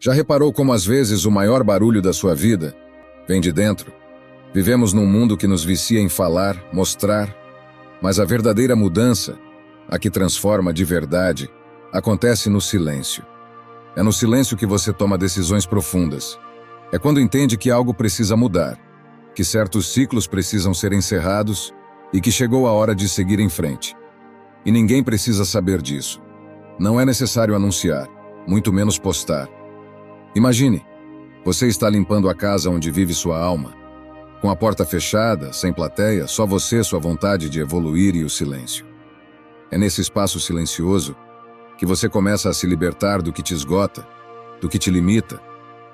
Já reparou como às vezes o maior barulho da sua vida vem de dentro? Vivemos num mundo que nos vicia em falar, mostrar, mas a verdadeira mudança, a que transforma de verdade, acontece no silêncio. É no silêncio que você toma decisões profundas. É quando entende que algo precisa mudar, que certos ciclos precisam ser encerrados e que chegou a hora de seguir em frente. E ninguém precisa saber disso. Não é necessário anunciar, muito menos postar. Imagine, você está limpando a casa onde vive sua alma. Com a porta fechada, sem plateia, só você, sua vontade de evoluir e o silêncio. É nesse espaço silencioso que você começa a se libertar do que te esgota, do que te limita,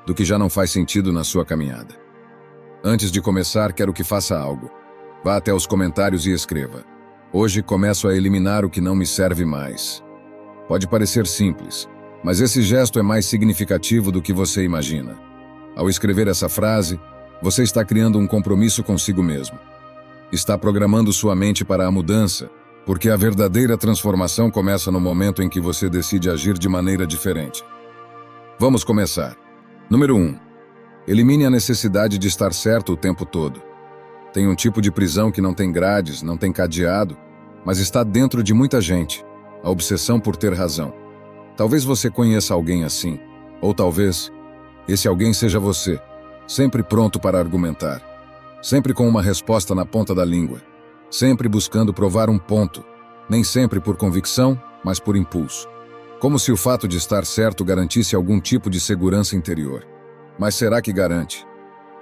do que já não faz sentido na sua caminhada. Antes de começar, quero que faça algo. Vá até os comentários e escreva: hoje começo a eliminar o que não me serve mais. Pode parecer simples, mas esse gesto é mais significativo do que você imagina. Ao escrever essa frase, você está criando um compromisso consigo mesmo. Está programando sua mente para a mudança, porque a verdadeira transformação começa no momento em que você decide agir de maneira diferente. Vamos começar. Número 1. Elimine a necessidade de estar certo o tempo todo. Tem um tipo de prisão que não tem grades, não tem cadeado, mas está dentro de muita gente, a obsessão por ter razão. Talvez você conheça alguém assim, ou talvez esse alguém seja você, sempre pronto para argumentar, sempre com uma resposta na ponta da língua, sempre buscando provar um ponto, nem sempre por convicção, mas por impulso. Como se o fato de estar certo garantisse algum tipo de segurança interior. Mas será que garante?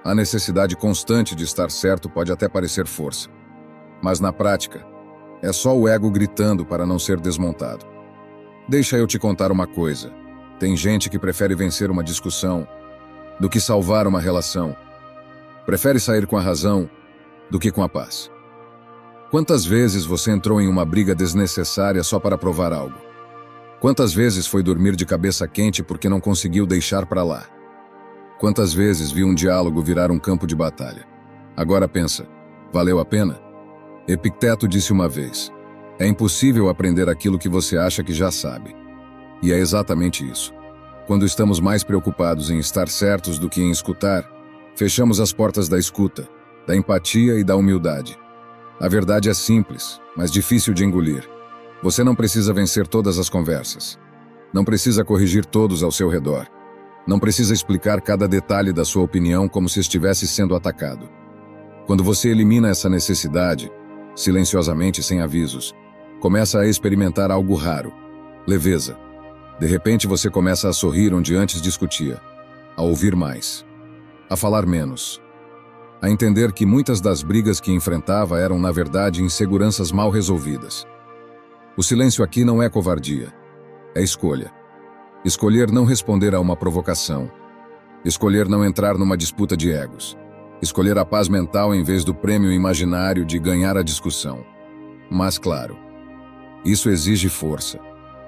A necessidade constante de estar certo pode até parecer força. Mas na prática, é só o ego gritando para não ser desmontado. Deixa eu te contar uma coisa. Tem gente que prefere vencer uma discussão do que salvar uma relação. Prefere sair com a razão do que com a paz. Quantas vezes você entrou em uma briga desnecessária só para provar algo? Quantas vezes foi dormir de cabeça quente porque não conseguiu deixar para lá? Quantas vezes viu um diálogo virar um campo de batalha? Agora pensa, valeu a pena? Epicteto disse uma vez: é impossível aprender aquilo que você acha que já sabe. E é exatamente isso. Quando estamos mais preocupados em estar certos do que em escutar, fechamos as portas da escuta, da empatia e da humildade. A verdade é simples, mas difícil de engolir. Você não precisa vencer todas as conversas. Não precisa corrigir todos ao seu redor. Não precisa explicar cada detalhe da sua opinião como se estivesse sendo atacado. Quando você elimina essa necessidade, silenciosamente, sem avisos, começa a experimentar algo raro: leveza. De repente você começa a sorrir onde antes discutia, a ouvir mais, a falar menos, a entender que muitas das brigas que enfrentava eram, na verdade, inseguranças mal resolvidas. O silêncio aqui não é covardia, é escolha. Escolher não responder a uma provocação. Escolher não entrar numa disputa de egos. Escolher a paz mental em vez do prêmio imaginário de ganhar a discussão. Mas, claro, isso exige força.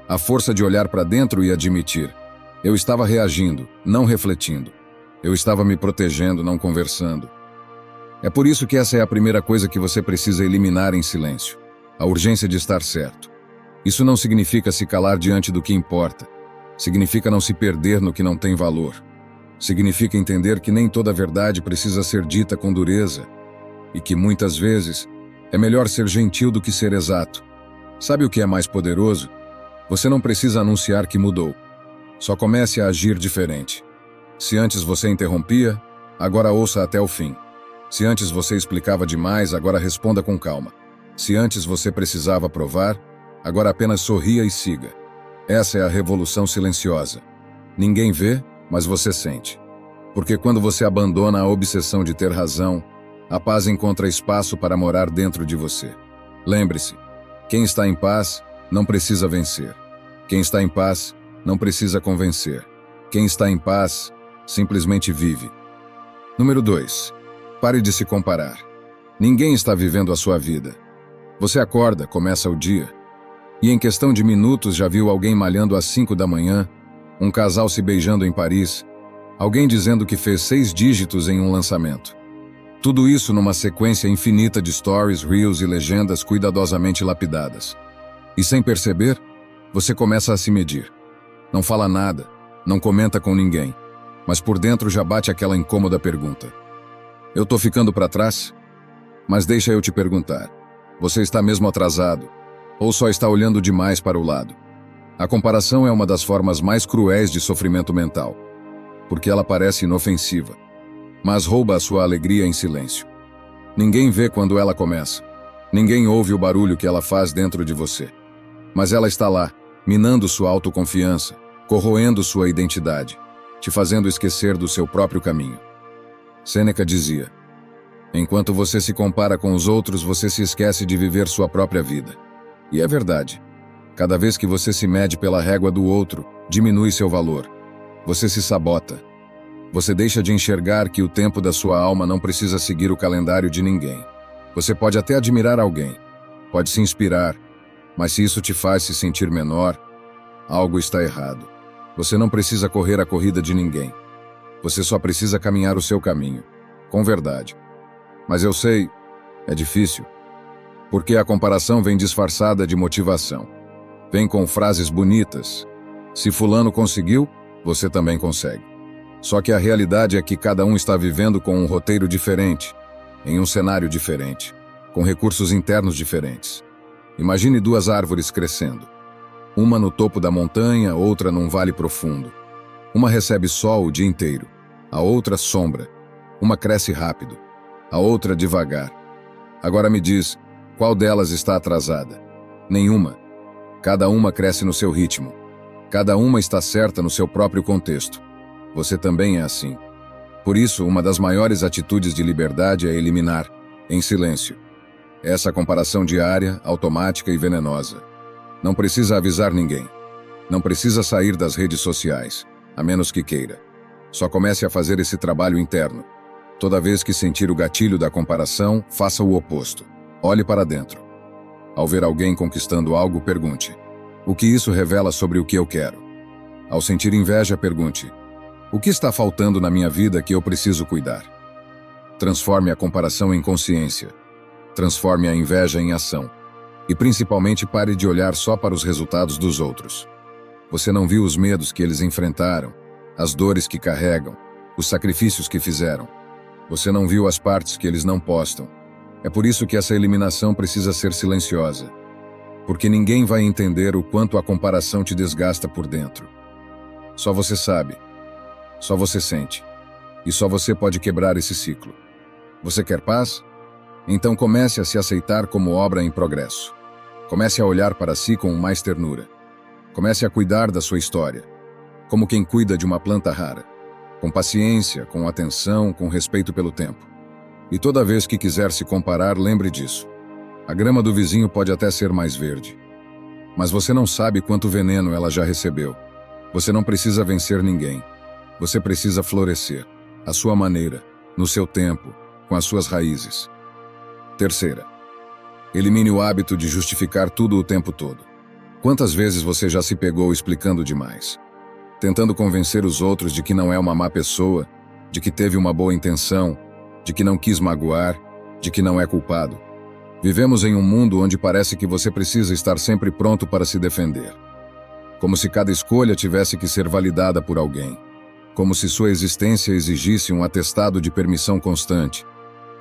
A força de olhar para dentro e admitir: eu estava reagindo, não refletindo. Eu estava me protegendo, não conversando. É por isso que essa é a primeira coisa que você precisa eliminar em silêncio: a urgência de estar certo. Isso não significa se calar diante do que importa. Significa não se perder no que não tem valor. Significa entender que nem toda verdade precisa ser dita com dureza e que, muitas vezes, é melhor ser gentil do que ser exato. Sabe o que é mais poderoso? Você não precisa anunciar que mudou. Só comece a agir diferente. Se antes você interrompia, agora ouça até o fim. Se antes você explicava demais, agora responda com calma. Se antes você precisava provar, agora apenas sorria e siga. Essa é a revolução silenciosa. Ninguém vê, mas você sente. Porque quando você abandona a obsessão de ter razão, a paz encontra espaço para morar dentro de você. Lembre-se, quem está em paz não precisa vencer. Quem está em paz não precisa convencer. Quem está em paz simplesmente vive. Número 2. Pare de se comparar. Ninguém está vivendo a sua vida. Você acorda, começa o dia, e em questão de minutos já viu alguém malhando às 5 da manhã, um casal se beijando em Paris, alguém dizendo que fez 6 dígitos em um lançamento. Tudo isso numa sequência infinita de stories, reels e legendas cuidadosamente lapidadas. E sem perceber, você começa a se medir. Não fala nada, Não comenta com ninguém, mas por dentro já bate aquela incômoda pergunta: eu tô ficando para trás? Mas deixa eu te perguntar, você está mesmo atrasado? Ou só está olhando demais para o lado? A comparação é uma das formas mais cruéis de sofrimento mental, porque ela parece inofensiva, mas rouba a sua alegria em silêncio. Ninguém vê quando ela começa. Ninguém ouve o barulho que ela faz dentro de você. Mas ela está lá, minando sua autoconfiança, corroendo sua identidade, te fazendo esquecer do seu próprio caminho. Sêneca dizia: enquanto você se compara com os outros, você se esquece de viver sua própria vida. E é verdade. Cada vez que você se mede pela régua do outro, diminui seu valor. Você se sabota. Você deixa de enxergar que o tempo da sua alma não precisa seguir o calendário de ninguém. Você pode até admirar alguém, pode se inspirar, mas se isso te faz se sentir menor, algo está errado. Você não precisa correr a corrida de ninguém. Você só precisa caminhar o seu caminho, com verdade. Mas eu sei, é difícil, porque a comparação vem disfarçada de motivação. Vem com frases bonitas. Se fulano conseguiu, você também consegue. Só que a realidade é que cada um está vivendo com um roteiro diferente, em um cenário diferente, com recursos internos diferentes. Imagine duas árvores crescendo. Uma no topo da montanha, outra num vale profundo. Uma recebe sol o dia inteiro, a outra sombra. Uma cresce rápido, a outra devagar. Agora me diz, qual delas está atrasada? Nenhuma. Cada uma cresce no seu ritmo. Cada uma está certa no seu próprio contexto. Você também é assim. Por isso, uma das maiores atitudes de liberdade é eliminar, em silêncio, essa comparação diária, automática e venenosa. Não precisa avisar ninguém. Não precisa sair das redes sociais, a menos que queira. Só comece a fazer esse trabalho interno. Toda vez que sentir o gatilho da comparação, faça o oposto. Olhe para dentro. Ao ver alguém conquistando algo, pergunte: o que isso revela sobre o que eu quero? Ao sentir inveja, pergunte: o que está faltando na minha vida que eu preciso cuidar? Transforme a comparação em consciência. Transforme a inveja em ação. E principalmente pare de olhar só para os resultados dos outros. Você não viu os medos que eles enfrentaram, as dores que carregam, os sacrifícios que fizeram. Você não viu as partes que eles não postam. É por isso que essa eliminação precisa ser silenciosa. Porque ninguém vai entender o quanto a comparação te desgasta por dentro. Só você sabe. Só você sente. E só você pode quebrar esse ciclo. Você quer paz? Então comece a se aceitar como obra em progresso. Comece a olhar para si com mais ternura. Comece a cuidar da sua história, como quem cuida de uma planta rara. Com paciência, com atenção, com respeito pelo tempo. E toda vez que quiser se comparar, lembre disso. A grama do vizinho pode até ser mais verde. Mas você não sabe quanto veneno ela já recebeu. Você não precisa vencer ninguém. Você precisa florescer, à sua maneira, no seu tempo, com as suas raízes. Terceira, elimine o hábito de justificar tudo o tempo todo. Quantas vezes você já se pegou explicando demais? Tentando convencer os outros de que não é uma má pessoa, de que teve uma boa intenção, de que não quis magoar, de que não é culpado. Vivemos em um mundo onde parece que você precisa estar sempre pronto para se defender. Como se cada escolha tivesse que ser validada por alguém. Como se sua existência exigisse um atestado de permissão constante.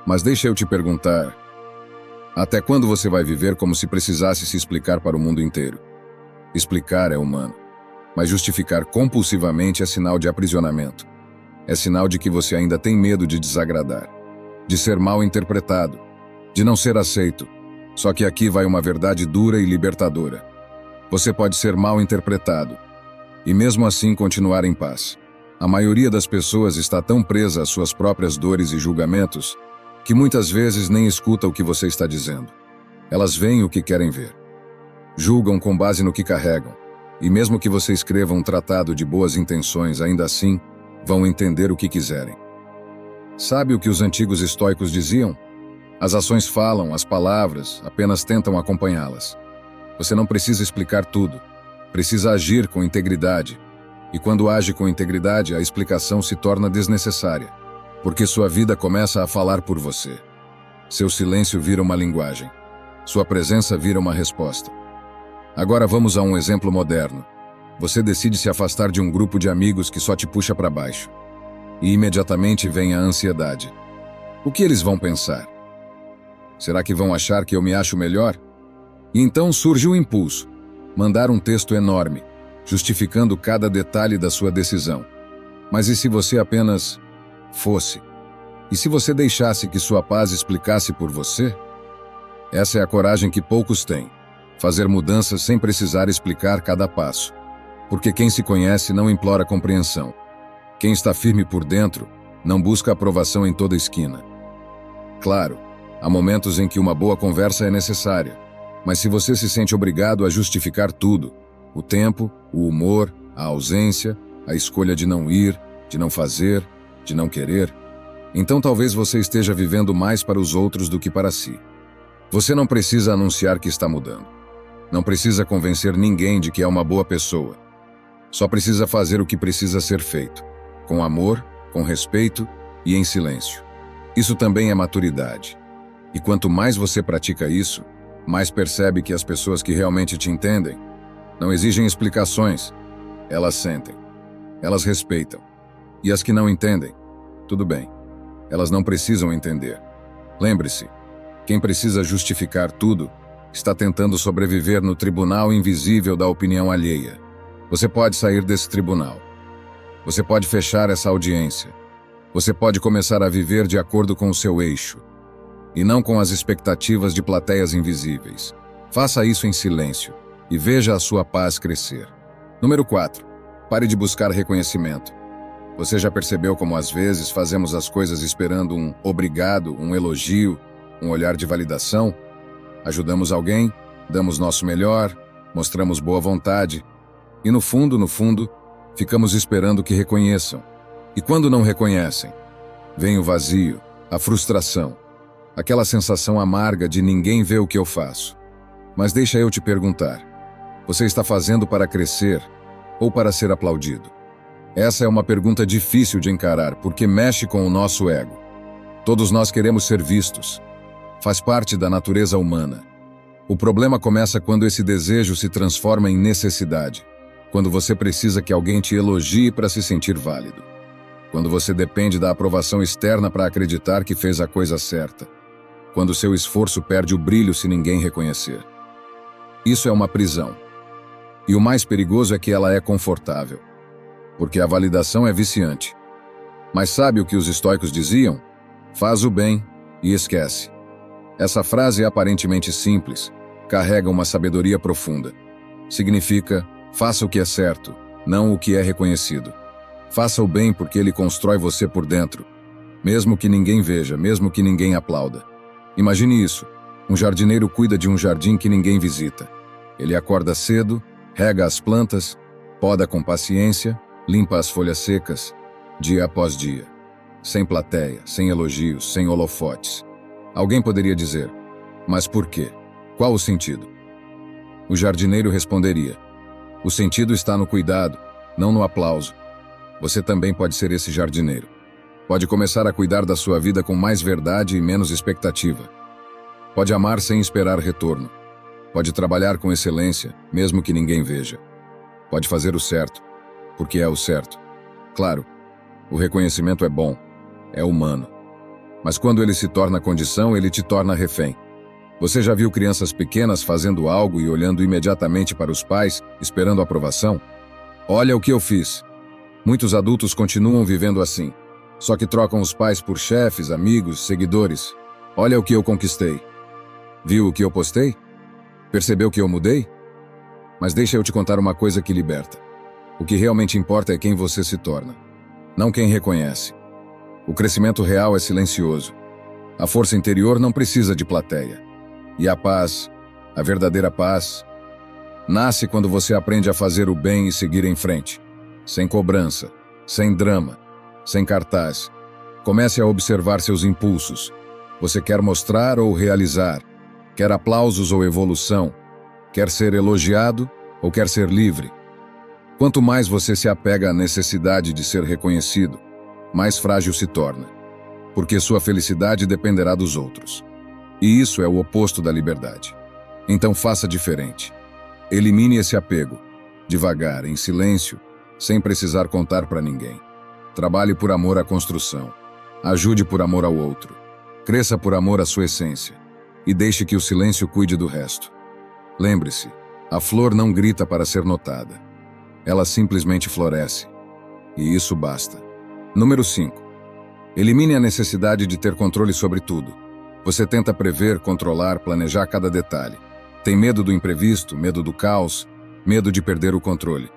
Mas deixa eu te perguntar, até quando você vai viver como se precisasse se explicar para o mundo inteiro? Explicar é humano, mas justificar compulsivamente é sinal de aprisionamento. É sinal de que você ainda tem medo de desagradar, de ser mal interpretado, de não ser aceito. Só que aqui vai uma verdade dura e libertadora. Você pode ser mal interpretado, e mesmo assim continuar em paz. A maioria das pessoas está tão presa às suas próprias dores e julgamentos que muitas vezes nem escuta o que você está dizendo. Elas veem o que querem ver. Julgam com base no que carregam. E mesmo que você escreva um tratado de boas intenções, ainda assim, vão entender o que quiserem. Sabe o que os antigos estoicos diziam? As ações falam, as palavras apenas tentam acompanhá-las. Você não precisa explicar tudo. Precisa agir com integridade. E quando age com integridade, a explicação se torna desnecessária, porque sua vida começa a falar por você. Seu silêncio vira uma linguagem. Sua presença vira uma resposta. Agora vamos a um exemplo moderno. Você decide se afastar de um grupo de amigos que só te puxa para baixo. E imediatamente vem a ansiedade. O que eles vão pensar? Será que vão achar que eu me acho melhor? E então surge o impulso. Mandar um texto enorme, justificando cada detalhe da sua decisão. Mas e se você apenas fosse? E se você deixasse que sua paz explicasse por você? Essa é a coragem que poucos têm. Fazer mudanças sem precisar explicar cada passo. Porque quem se conhece não implora compreensão. Quem está firme por dentro não busca aprovação em toda esquina. Claro, há momentos em que uma boa conversa é necessária. Mas se você se sente obrigado a justificar tudo, o tempo, o humor, a ausência, a escolha de não ir, de não fazer, de não querer, então talvez você esteja vivendo mais para os outros do que para si. Você não precisa anunciar que está mudando. Não precisa convencer ninguém de que é uma boa pessoa. Só precisa fazer o que precisa ser feito, com amor, com respeito e em silêncio. Isso também é maturidade. E quanto mais você pratica isso, mais percebe que as pessoas que realmente te entendem não exigem explicações, elas sentem, elas respeitam. E as que não entendem, tudo bem, elas não precisam entender. Lembre-se, quem precisa justificar tudo está tentando sobreviver no tribunal invisível da opinião alheia. Você pode sair desse tribunal. Você pode fechar essa audiência. Você pode começar a viver de acordo com o seu eixo, e não com as expectativas de plateias invisíveis. Faça isso em silêncio e veja a sua paz crescer. Número 4. Pare de buscar reconhecimento. Você já percebeu como às vezes fazemos as coisas esperando um obrigado, um elogio, um olhar de validação? Ajudamos alguém, damos nosso melhor, mostramos boa vontade e no fundo, ficamos esperando que reconheçam. E quando não reconhecem, vem o vazio, a frustração, aquela sensação amarga de ninguém vê o que eu faço. Mas deixa eu te perguntar, você está fazendo para crescer ou para ser aplaudido? Essa é uma pergunta difícil de encarar porque mexe com o nosso ego. Todos nós queremos ser vistos. Faz parte da natureza humana. O problema começa quando esse desejo se transforma em necessidade. Quando você precisa que alguém te elogie para se sentir válido. Quando você depende da aprovação externa para acreditar que fez a coisa certa. Quando seu esforço perde o brilho se ninguém reconhecer. Isso é uma prisão. E o mais perigoso é que ela é confortável. Porque a validação é viciante. Mas sabe o que os estoicos diziam? Faz o bem e esquece. Essa frase é aparentemente simples, carrega uma sabedoria profunda. Significa, faça o que é certo, não o que é reconhecido. Faça o bem porque ele constrói você por dentro. Mesmo que ninguém veja, mesmo que ninguém aplauda. Imagine isso. Um jardineiro cuida de um jardim que ninguém visita. Ele acorda cedo, rega as plantas, poda com paciência, limpa as folhas secas, dia após dia. Sem plateia, sem elogios, sem holofotes. Alguém poderia dizer, mas por quê? Qual o sentido? O jardineiro responderia, o sentido está no cuidado, não no aplauso. Você também pode ser esse jardineiro. Pode começar a cuidar da sua vida com mais verdade e menos expectativa. Pode amar sem esperar retorno. Pode trabalhar com excelência, mesmo que ninguém veja. Pode fazer o certo, porque é o certo. Claro, o reconhecimento é bom, é humano. Mas quando ele se torna condição, ele te torna refém. Você já viu crianças pequenas fazendo algo e olhando imediatamente para os pais, esperando aprovação? Olha o que eu fiz. Muitos adultos continuam vivendo assim. Só que trocam os pais por chefes, amigos, seguidores. Olha o que eu conquistei. Viu o que eu postei? Percebeu que eu mudei? Mas deixa eu te contar uma coisa que liberta. O que realmente importa é quem você se torna, não quem reconhece. O crescimento real é silencioso. A força interior não precisa de plateia. E a paz, a verdadeira paz, nasce quando você aprende a fazer o bem e seguir em frente. Sem cobrança, sem drama, sem cartaz. Comece a observar seus impulsos. Você quer mostrar ou realizar? Quer aplausos ou evolução? Quer ser elogiado ou quer ser livre? Quanto mais você se apega à necessidade de ser reconhecido, mais frágil se torna, porque sua felicidade dependerá dos outros. E isso é o oposto da liberdade. Então faça diferente. Elimine esse apego. devagar, em silêncio, sem precisar contar para ninguém. Trabalhe por amor à construção. Ajude por amor ao outro. Cresça por amor à sua essência. E deixe que o silêncio cuide do resto. Lembre-se, a flor não grita para ser notada. Ela simplesmente floresce. E isso basta. Número 5. Elimine a necessidade de ter controle sobre tudo. Você tenta prever, controlar, planejar cada detalhe. Tem medo do imprevisto, medo do caos, medo de perder o controle.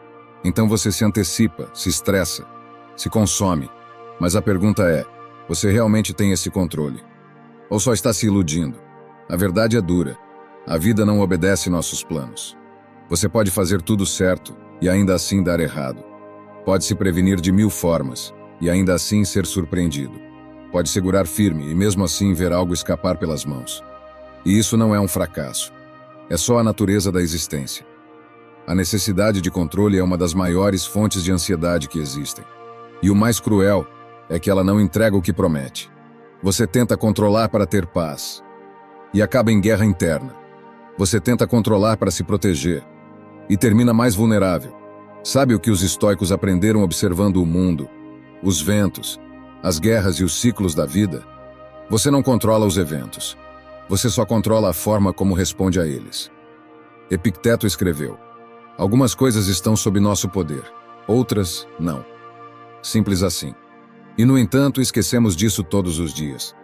Então você se antecipa, se estressa, se consome. Mas a pergunta é, você realmente tem esse controle? Ou só está se iludindo? A verdade é dura. A vida não obedece nossos planos. Você pode fazer tudo certo e ainda assim dar errado. Pode se prevenir de 1000 formas e ainda assim ser surpreendido. Pode segurar firme e mesmo assim ver algo escapar pelas mãos. E isso não é um fracasso. É só a natureza da existência. A necessidade de controle é uma das maiores fontes de ansiedade que existem. E o mais cruel é que ela não entrega o que promete. Você tenta controlar para ter paz e acaba em guerra interna. Você tenta controlar para se proteger e termina mais vulnerável. Sabe o que os estoicos aprenderam observando o mundo, os ventos, as guerras e os ciclos da vida? Você não controla os eventos. Você só controla a forma como responde a eles. Epicteto escreveu: algumas coisas estão sob nosso poder, outras não. Simples assim. E, no entanto, esquecemos disso todos os dias.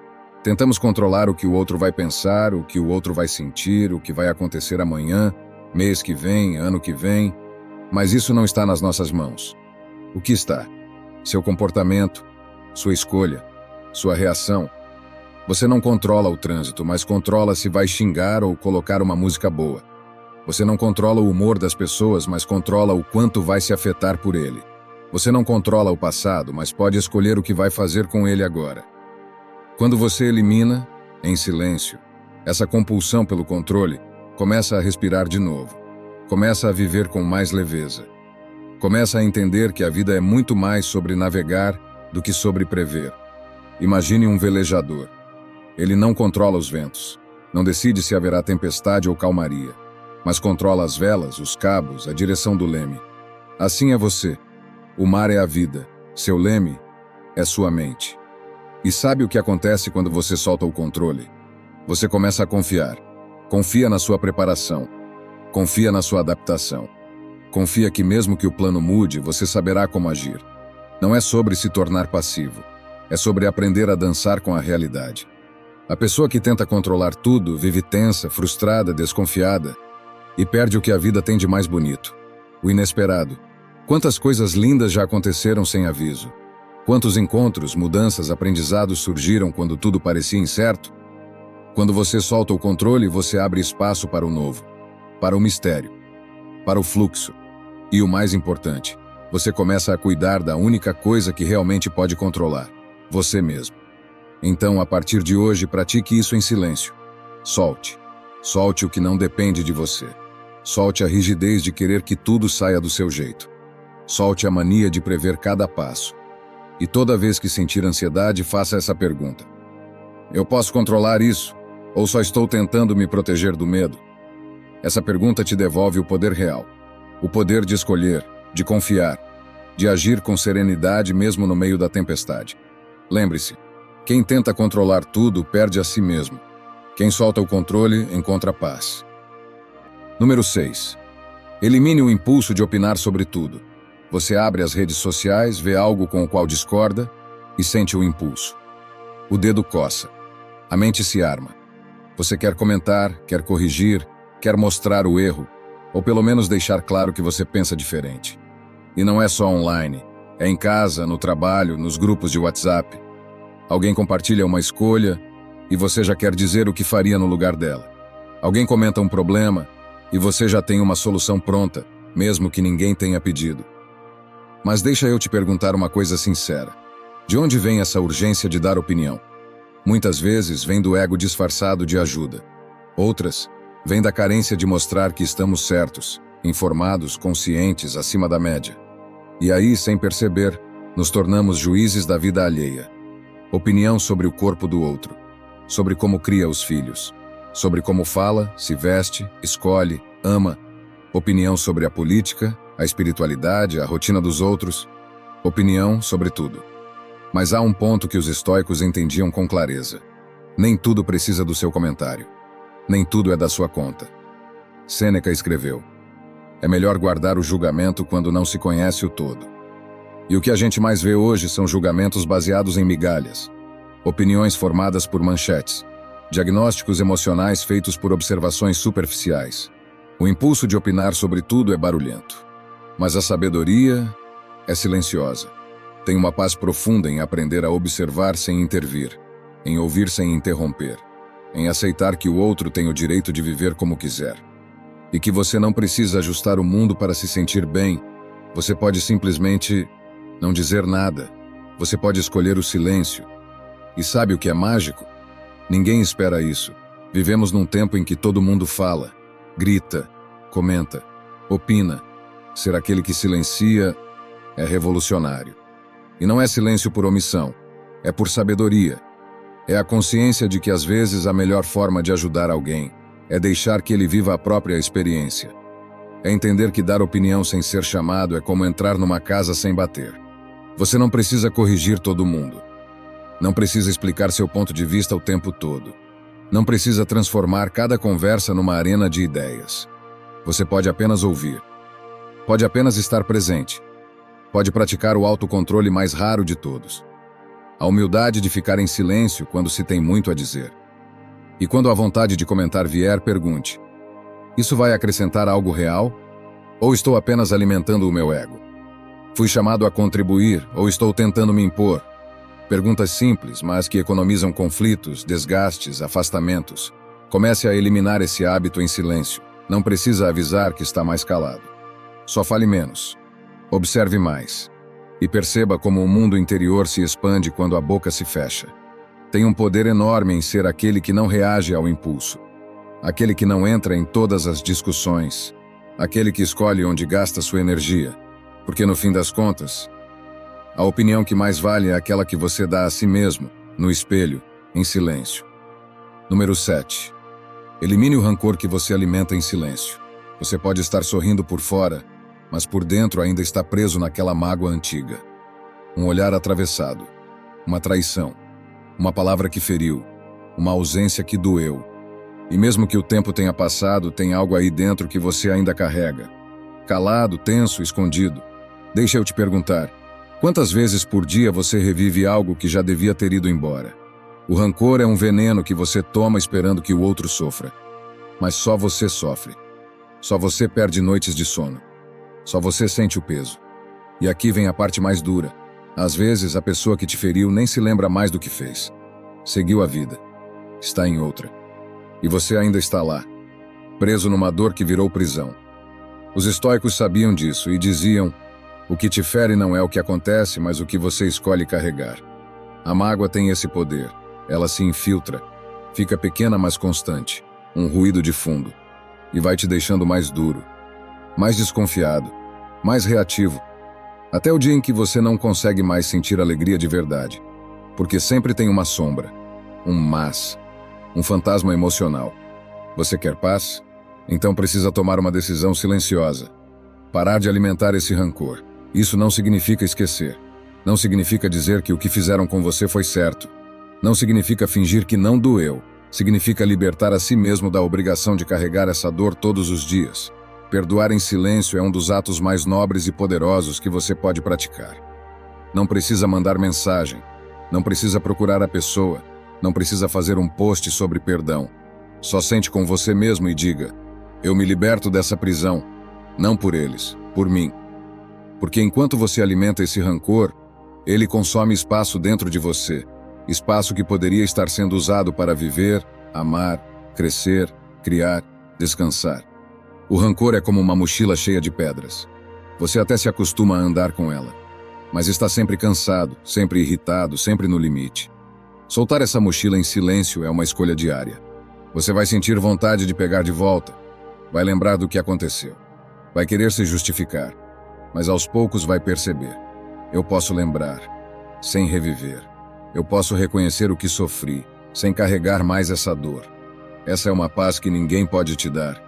Tentamos controlar o que o outro vai pensar, o que o outro vai sentir, o que vai acontecer amanhã, mês que vem, ano que vem, mas isso não está nas nossas mãos. O que está? Seu comportamento, sua escolha, sua reação. Você não controla o trânsito, mas controla se vai xingar ou colocar uma música boa. Você não controla o humor das pessoas, mas controla o quanto vai se afetar por ele. Você não controla o passado, mas pode escolher o que vai fazer com ele agora. Quando você elimina, em silêncio, essa compulsão pelo controle, começa a respirar de novo. Começa a viver com mais leveza. Começa a entender que a vida é muito mais sobre navegar do que sobre prever. Imagine um velejador. Ele não controla os ventos. Não decide se haverá tempestade ou calmaria. Mas controla as velas, os cabos, a direção do leme. Assim é você. O mar é a vida. Seu leme é sua mente. E sabe o que acontece quando você solta o controle? Você começa a confiar. Confia na sua preparação. Confia na sua adaptação. Confia que mesmo que o plano mude, você saberá como agir. Não é sobre se tornar passivo. É sobre aprender a dançar com a realidade. A pessoa que tenta controlar tudo vive tensa, frustrada, desconfiada e perde o que a vida tem de mais bonito: o inesperado. Quantas coisas lindas já aconteceram sem aviso? Quantos encontros, mudanças, aprendizados surgiram quando tudo parecia incerto? Quando você solta o controle, você abre espaço para o novo, para o mistério, para o fluxo. E o mais importante, você começa a cuidar da única coisa que realmente pode controlar: você mesmo. Então, a partir de hoje, pratique isso em silêncio. Solte. Solte o que não depende de você. Solte a rigidez de querer que tudo saia do seu jeito. Solte a mania de prever cada passo. E toda vez que sentir ansiedade, faça essa pergunta: eu posso controlar isso? Ou só estou tentando me proteger do medo? Essa pergunta te devolve o poder real. O poder de escolher, de confiar, de agir com serenidade mesmo no meio da tempestade. Lembre-se, quem tenta controlar tudo perde a si mesmo. Quem solta o controle encontra paz. Número 6. Elimine o impulso de opinar sobre tudo. Você abre as redes sociais, vê algo com o qual discorda e sente o impulso. O dedo coça. A mente se arma. Você quer comentar, quer corrigir, quer mostrar o erro, ou pelo menos deixar claro que você pensa diferente. E não é só online, é em casa, no trabalho, nos grupos de WhatsApp. Alguém compartilha uma escolha e você já quer dizer o que faria no lugar dela. Alguém comenta um problema e você já tem uma solução pronta, mesmo que ninguém tenha pedido. Mas deixa eu te perguntar uma coisa sincera. De onde vem essa urgência de dar opinião? Muitas vezes vem do ego disfarçado de ajuda. Outras, vem da carência de mostrar que estamos certos, informados, conscientes, acima da média. E aí, sem perceber, nos tornamos juízes da vida alheia. Opinião sobre o corpo do outro, sobre como cria os filhos, sobre como fala, se veste, escolhe, ama. Opinião sobre a política, a espiritualidade, a rotina dos outros, opinião sobre tudo. Mas há um ponto que os estoicos entendiam com clareza. Nem tudo precisa do seu comentário. Nem tudo é da sua conta. Sêneca escreveu: é melhor guardar o julgamento quando não se conhece o todo. E o que a gente mais vê hoje são julgamentos baseados em migalhas, opiniões formadas por manchetes, diagnósticos emocionais feitos por observações superficiais. O impulso de opinar sobre tudo é barulhento. Mas a sabedoria é silenciosa. Tem uma paz profunda em aprender a observar sem intervir, em ouvir sem interromper, em aceitar que o outro tem o direito de viver como quiser. E que você não precisa ajustar o mundo para se sentir bem. Você pode simplesmente não dizer nada. Você pode escolher o silêncio. E sabe o que é mágico? Ninguém espera isso. Vivemos num tempo em que todo mundo fala, grita, comenta, opina. Ser aquele que silencia é revolucionário. E não é silêncio por omissão, é por sabedoria. É a consciência de que às vezes a melhor forma de ajudar alguém é deixar que ele viva a própria experiência. É entender que dar opinião sem ser chamado é como entrar numa casa sem bater. Você não precisa corrigir todo mundo. Não precisa explicar seu ponto de vista o tempo todo. Não precisa transformar cada conversa numa arena de ideias. Você pode apenas ouvir. Pode apenas estar presente. Pode praticar o autocontrole mais raro de todos. A humildade de ficar em silêncio quando se tem muito a dizer. E quando a vontade de comentar vier, pergunte: isso vai acrescentar algo real? Ou estou apenas alimentando o meu ego? Fui chamado a contribuir ou estou tentando me impor? Perguntas simples, mas que economizam conflitos, desgastes, afastamentos. Comece a eliminar esse hábito em silêncio. Não precisa avisar que está mais calado. Só fale menos. Observe mais. E perceba como o mundo interior se expande quando a boca se fecha. Tem um poder enorme em ser aquele que não reage ao impulso. Aquele que não entra em todas as discussões. Aquele que escolhe onde gasta sua energia. Porque no fim das contas, a opinião que mais vale é aquela que você dá a si mesmo, no espelho, em silêncio. Número 7. Elimine o rancor que você alimenta em silêncio. Você pode estar sorrindo por fora, mas por dentro ainda está preso naquela mágoa antiga. Um olhar atravessado, uma traição, uma palavra que feriu, uma ausência que doeu. E mesmo que o tempo tenha passado, tem algo aí dentro que você ainda carrega. Calado, tenso, escondido. Deixa eu te perguntar, quantas vezes por dia você revive algo que já devia ter ido embora? O rancor é um veneno que você toma esperando que o outro sofra. Mas só você sofre. Só você perde noites de sono. Só você sente o peso. E aqui vem a parte mais dura. Às vezes, a pessoa que te feriu nem se lembra mais do que fez. Seguiu a vida. Está em outra. E você ainda está lá, preso numa dor que virou prisão. Os estoicos sabiam disso e diziam: o que te fere não é o que acontece, mas o que você escolhe carregar. A mágoa tem esse poder. Ela se infiltra. Fica pequena, mas constante. Um ruído de fundo. E vai te deixando mais duro, mais desconfiado, mais reativo. Até o dia em que você não consegue mais sentir alegria de verdade. Porque sempre tem uma sombra, um mas, um fantasma emocional. Você quer paz? Então precisa tomar uma decisão silenciosa. Parar de alimentar esse rancor. Isso não significa esquecer. Não significa dizer que o que fizeram com você foi certo. Não significa fingir que não doeu. Significa libertar a si mesmo da obrigação de carregar essa dor todos os dias. Perdoar em silêncio é um dos atos mais nobres e poderosos que você pode praticar. Não precisa mandar mensagem. Não precisa procurar a pessoa. Não precisa fazer um post sobre perdão. Só sente com você mesmo e diga: eu me liberto dessa prisão. Não por eles, por mim. Porque enquanto você alimenta esse rancor, ele consome espaço dentro de você. Espaço que poderia estar sendo usado para viver, amar, crescer, criar, descansar. O rancor é como uma mochila cheia de pedras. Você até se acostuma a andar com ela, mas está sempre cansado, sempre irritado, sempre no limite. Soltar essa mochila em silêncio é uma escolha diária. Você vai sentir vontade de pegar de volta, vai lembrar do que aconteceu, vai querer se justificar, mas aos poucos vai perceber: eu posso lembrar, sem reviver. Eu posso reconhecer o que sofri, sem carregar mais essa dor. Essa é uma paz que ninguém pode te dar.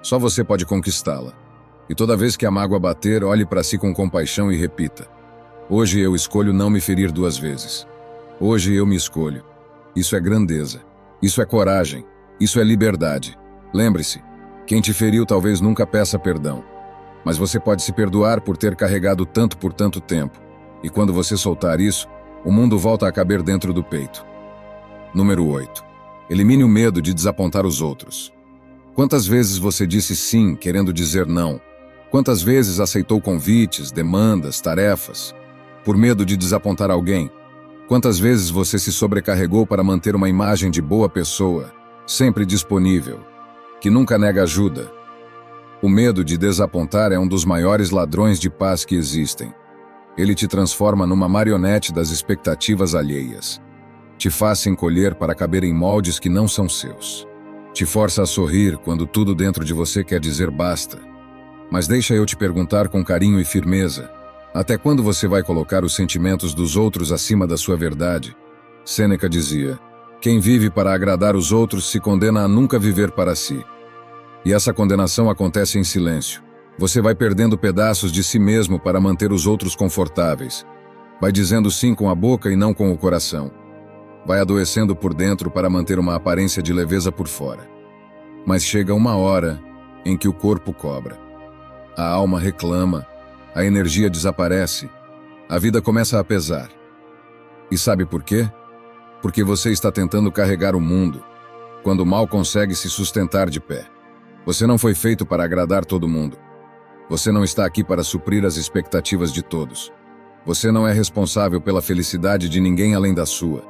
Só você pode conquistá-la. E toda vez que a mágoa bater, olhe para si com compaixão e repita: hoje eu escolho não me ferir 2 vezes. Hoje eu me escolho. Isso é grandeza. Isso é coragem. Isso é liberdade. Lembre-se, quem te feriu talvez nunca peça perdão. Mas você pode se perdoar por ter carregado tanto por tanto tempo. E quando você soltar isso, o mundo volta a caber dentro do peito. Número 8. Elimine o medo de desapontar os outros. Quantas vezes você disse sim, querendo dizer não? Quantas vezes aceitou convites, demandas, tarefas, por medo de desapontar alguém? Quantas vezes você se sobrecarregou para manter uma imagem de boa pessoa, sempre disponível, que nunca nega ajuda? O medo de desapontar é um dos maiores ladrões de paz que existem. Ele te transforma numa marionete das expectativas alheias. Te faz se encolher para caber em moldes que não são seus. Te força a sorrir quando tudo dentro de você quer dizer basta. Mas deixa eu te perguntar com carinho e firmeza: até quando você vai colocar os sentimentos dos outros acima da sua verdade? Sêneca dizia: quem vive para agradar os outros se condena a nunca viver para si. E essa condenação acontece em silêncio. Você vai perdendo pedaços de si mesmo para manter os outros confortáveis. Vai dizendo sim com a boca e não com o coração. Vai adoecendo por dentro para manter uma aparência de leveza por fora. Mas chega uma hora em que o corpo cobra. A alma reclama, a energia desaparece, a vida começa a pesar. E sabe por quê? Porque você está tentando carregar o mundo, quando mal consegue se sustentar de pé. Você não foi feito para agradar todo mundo. Você não está aqui para suprir as expectativas de todos. Você não é responsável pela felicidade de ninguém além da sua.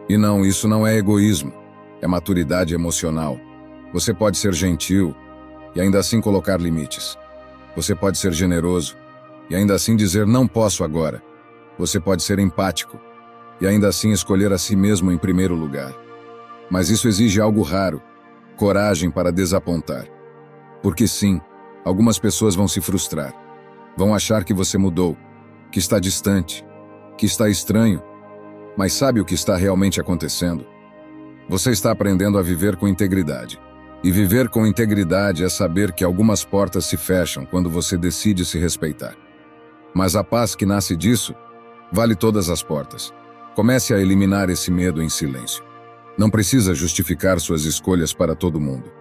E não, isso não é egoísmo, é maturidade emocional. Você pode ser gentil e ainda assim colocar limites. Você pode ser generoso e ainda assim dizer não posso agora. Você pode ser empático e ainda assim escolher a si mesmo em primeiro lugar. Mas isso exige algo raro: coragem para desapontar. Porque sim, algumas pessoas vão se frustrar. Vão achar que você mudou, que está distante, que está estranho. Mas sabe o que está realmente acontecendo? Você está aprendendo a viver com integridade. E viver com integridade é saber que algumas portas se fecham quando você decide se respeitar. Mas a paz que nasce disso vale todas as portas. Comece a eliminar esse medo em silêncio. Não precisa justificar suas escolhas para todo mundo.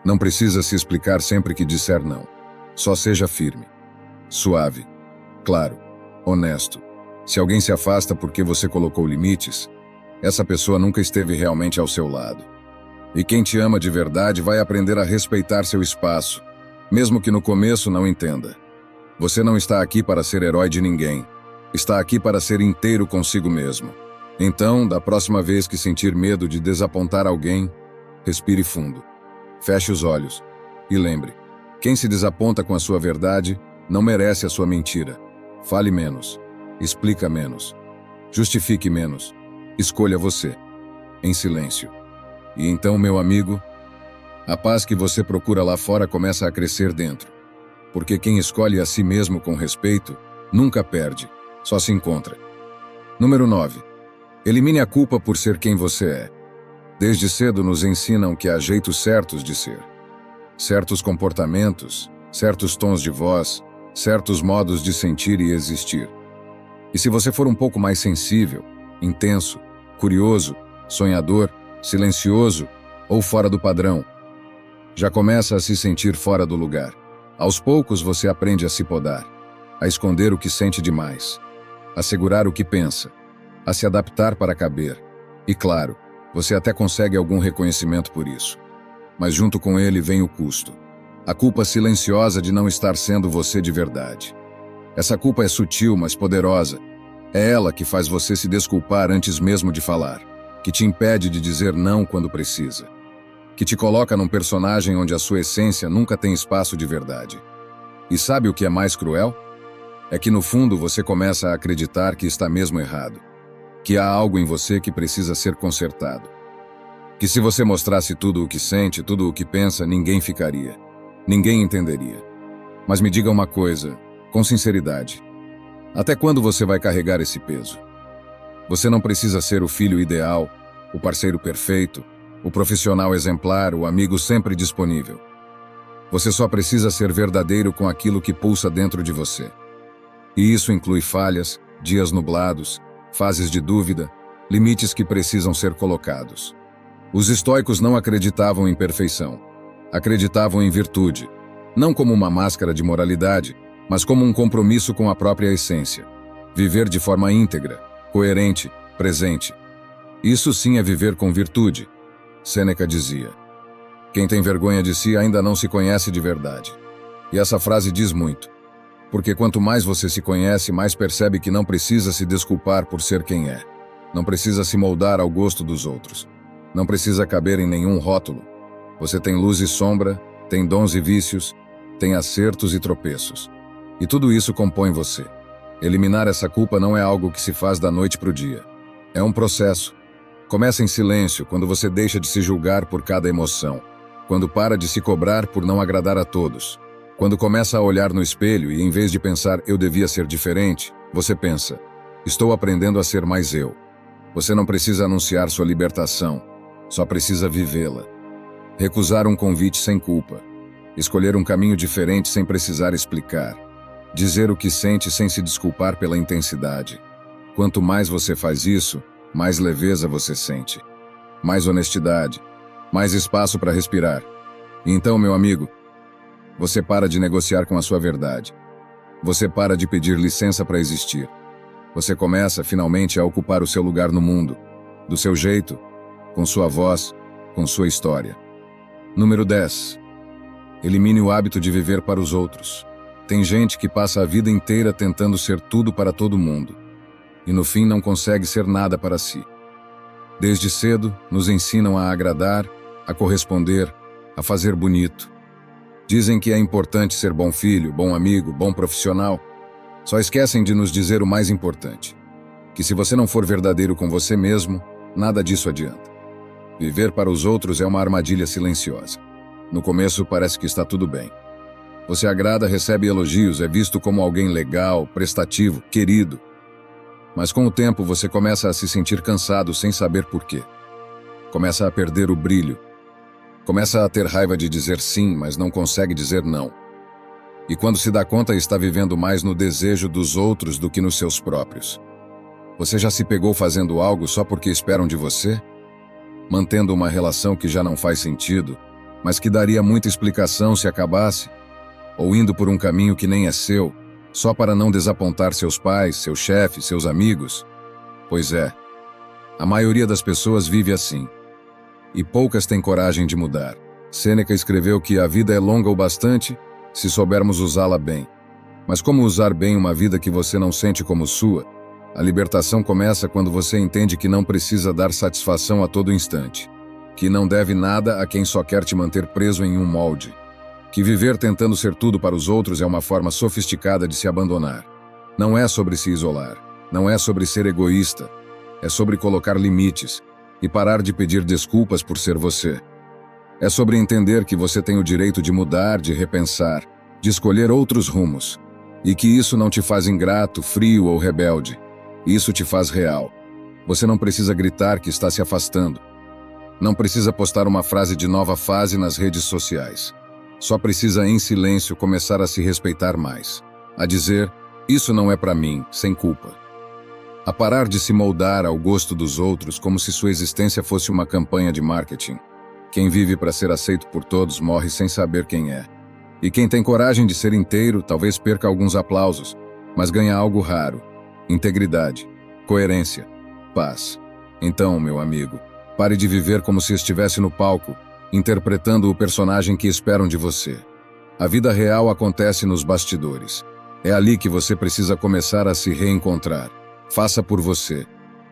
Não precisa se explicar sempre que disser não. Só seja firme, suave, claro, honesto. Se alguém se afasta porque você colocou limites, essa pessoa nunca esteve realmente ao seu lado. E quem te ama de verdade vai aprender a respeitar seu espaço, mesmo que no começo não entenda. Você não está aqui para ser herói de ninguém. Está aqui para ser inteiro consigo mesmo. Então, da próxima vez que sentir medo de desapontar alguém, respire fundo. Feche os olhos e lembre: quem se desaponta com a sua verdade não merece a sua mentira. Fale menos, explica menos, justifique menos, escolha você, em silêncio. E então, meu amigo, a paz que você procura lá fora começa a crescer dentro. Porque quem escolhe a si mesmo com respeito nunca perde, só se encontra. Número 9. Elimine a culpa por ser quem você é. Desde cedo nos ensinam que há jeitos certos de ser. Certos comportamentos, certos tons de voz, certos modos de sentir e existir. E se você for um pouco mais sensível, intenso, curioso, sonhador, silencioso ou fora do padrão, já começa a se sentir fora do lugar. Aos poucos você aprende a se podar, a esconder o que sente demais, a segurar o que pensa, a se adaptar para caber. E claro, você até consegue algum reconhecimento por isso. Mas junto com ele vem o custo. A culpa silenciosa de não estar sendo você de verdade. Essa culpa é sutil, mas poderosa. É ela que faz você se desculpar antes mesmo de falar, que te impede de dizer não quando precisa, que te coloca num personagem onde a sua essência nunca tem espaço de verdade. E sabe o que é mais cruel? É que no fundo você começa a acreditar que está mesmo errado, que há algo em você que precisa ser consertado, que se você mostrasse tudo o que sente, tudo o que pensa, ninguém ficaria, ninguém entenderia. Mas me diga uma coisa, com sinceridade: até quando você vai carregar esse peso? Você não precisa ser o filho ideal, o parceiro perfeito, o profissional exemplar, o amigo sempre disponível. Você só precisa ser verdadeiro com aquilo que pulsa dentro de você. E isso inclui falhas, dias nublados, fases de dúvida, limites que precisam ser colocados. Os estoicos não acreditavam em perfeição. Acreditavam em virtude, não como uma máscara de moralidade, mas como um compromisso com a própria essência. Viver de forma íntegra, coerente, presente. Isso sim é viver com virtude, Sêneca dizia. Quem tem vergonha de si ainda não se conhece de verdade. E essa frase diz muito. Porque quanto mais você se conhece, mais percebe que não precisa se desculpar por ser quem é. Não precisa se moldar ao gosto dos outros. Não precisa caber em nenhum rótulo. Você tem luz e sombra, tem dons e vícios, tem acertos e tropeços. E tudo isso compõe você. Eliminar essa culpa não é algo que se faz da noite para o dia. É um processo. Começa em silêncio, quando você deixa de se julgar por cada emoção. Quando para de se cobrar por não agradar a todos. Quando começa a olhar no espelho e, em vez de pensar eu devia ser diferente, você pensa, estou aprendendo a ser mais eu. Você não precisa anunciar sua libertação, só precisa vivê-la. Recusar um convite sem culpa. Escolher um caminho diferente sem precisar explicar. Dizer o que sente sem se desculpar pela intensidade. Quanto mais você faz isso, mais leveza você sente. Mais honestidade. Mais espaço para respirar. E então, meu amigo, você para de negociar com a sua verdade. Você para de pedir licença para existir. Você começa, finalmente, a ocupar o seu lugar no mundo. Do seu jeito, com sua voz, com sua história. Número 10. Elimine o hábito de viver para os outros. Tem gente que passa a vida inteira tentando ser tudo para todo mundo. E no fim não consegue ser nada para si. Desde cedo, nos ensinam a agradar, a corresponder, a fazer bonito. Dizem que é importante ser bom filho, bom amigo, bom profissional. Só esquecem de nos dizer o mais importante. Que se você não for verdadeiro com você mesmo, nada disso adianta. Viver para os outros é uma armadilha silenciosa. No começo parece que está tudo bem. Você agrada, recebe elogios, é visto como alguém legal, prestativo, querido. Mas com o tempo você começa a se sentir cansado sem saber por quê. Começa a perder o brilho. Começa a ter raiva de dizer sim, mas não consegue dizer não. E quando se dá conta, está vivendo mais no desejo dos outros do que nos seus próprios. Você já se pegou fazendo algo só porque esperam de você? Mantendo uma relação que já não faz sentido, mas que daria muita explicação se acabasse? Ou indo por um caminho que nem é seu, só para não desapontar seus pais, seu chefe, seus amigos? Pois é, a maioria das pessoas vive assim. E poucas têm coragem de mudar. Sêneca escreveu que a vida é longa o bastante se soubermos usá-la bem. Mas como usar bem uma vida que você não sente como sua? A libertação começa quando você entende que não precisa dar satisfação a todo instante. Que não deve nada a quem só quer te manter preso em um molde. Que viver tentando ser tudo para os outros é uma forma sofisticada de se abandonar. Não é sobre se isolar. Não é sobre ser egoísta. É sobre colocar limites e parar de pedir desculpas por ser você. É sobre entender que você tem o direito de mudar, de repensar, de escolher outros rumos. E que isso não te faz ingrato, frio ou rebelde. Isso te faz real. Você não precisa gritar que está se afastando. Não precisa postar uma frase de nova fase nas redes sociais. Só precisa, em silêncio, começar a se respeitar mais. A dizer, isso não é para mim, sem culpa. A parar de se moldar ao gosto dos outros como se sua existência fosse uma campanha de marketing. Quem vive para ser aceito por todos morre sem saber quem é. E quem tem coragem de ser inteiro talvez perca alguns aplausos, mas ganha algo raro: integridade, coerência, paz. Então, meu amigo, pare de viver como se estivesse no palco, interpretando o personagem que esperam de você. A vida real acontece nos bastidores. É ali que você precisa começar a se reencontrar. Faça por você.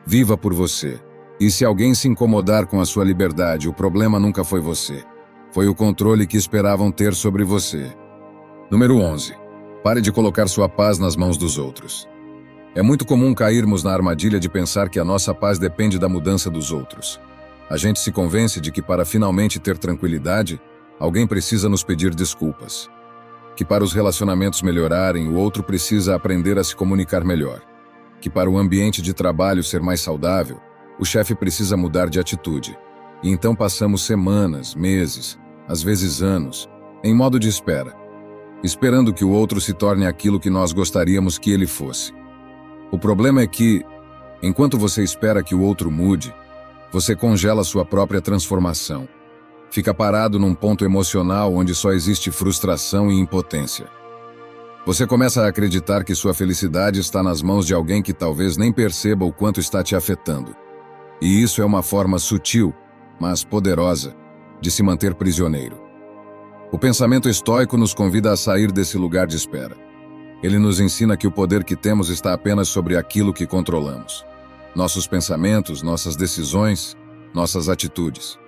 Viva por você. E se alguém se incomodar com a sua liberdade, o problema nunca foi você. Foi o controle que esperavam ter sobre você. Número 11. Pare de colocar sua paz nas mãos dos outros. É muito comum cairmos na armadilha de pensar que a nossa paz depende da mudança dos outros. A gente se convence de que para finalmente ter tranquilidade, alguém precisa nos pedir desculpas. Que para os relacionamentos melhorarem, o outro precisa aprender a se comunicar melhor. Que para o ambiente de trabalho ser mais saudável, o chefe precisa mudar de atitude. E então passamos semanas, meses, às vezes anos, em modo de espera, esperando que o outro se torne aquilo que nós gostaríamos que ele fosse. O problema é que, enquanto você espera que o outro mude, você congela sua própria transformação. Fica parado num ponto emocional onde só existe frustração e impotência. Você começa a acreditar que sua felicidade está nas mãos de alguém que talvez nem perceba o quanto está te afetando. E isso é uma forma sutil, mas poderosa, de se manter prisioneiro. O pensamento estoico nos convida a sair desse lugar de espera. Ele nos ensina que o poder que temos está apenas sobre aquilo que controlamos. Nossos pensamentos, nossas decisões, nossas atitudes.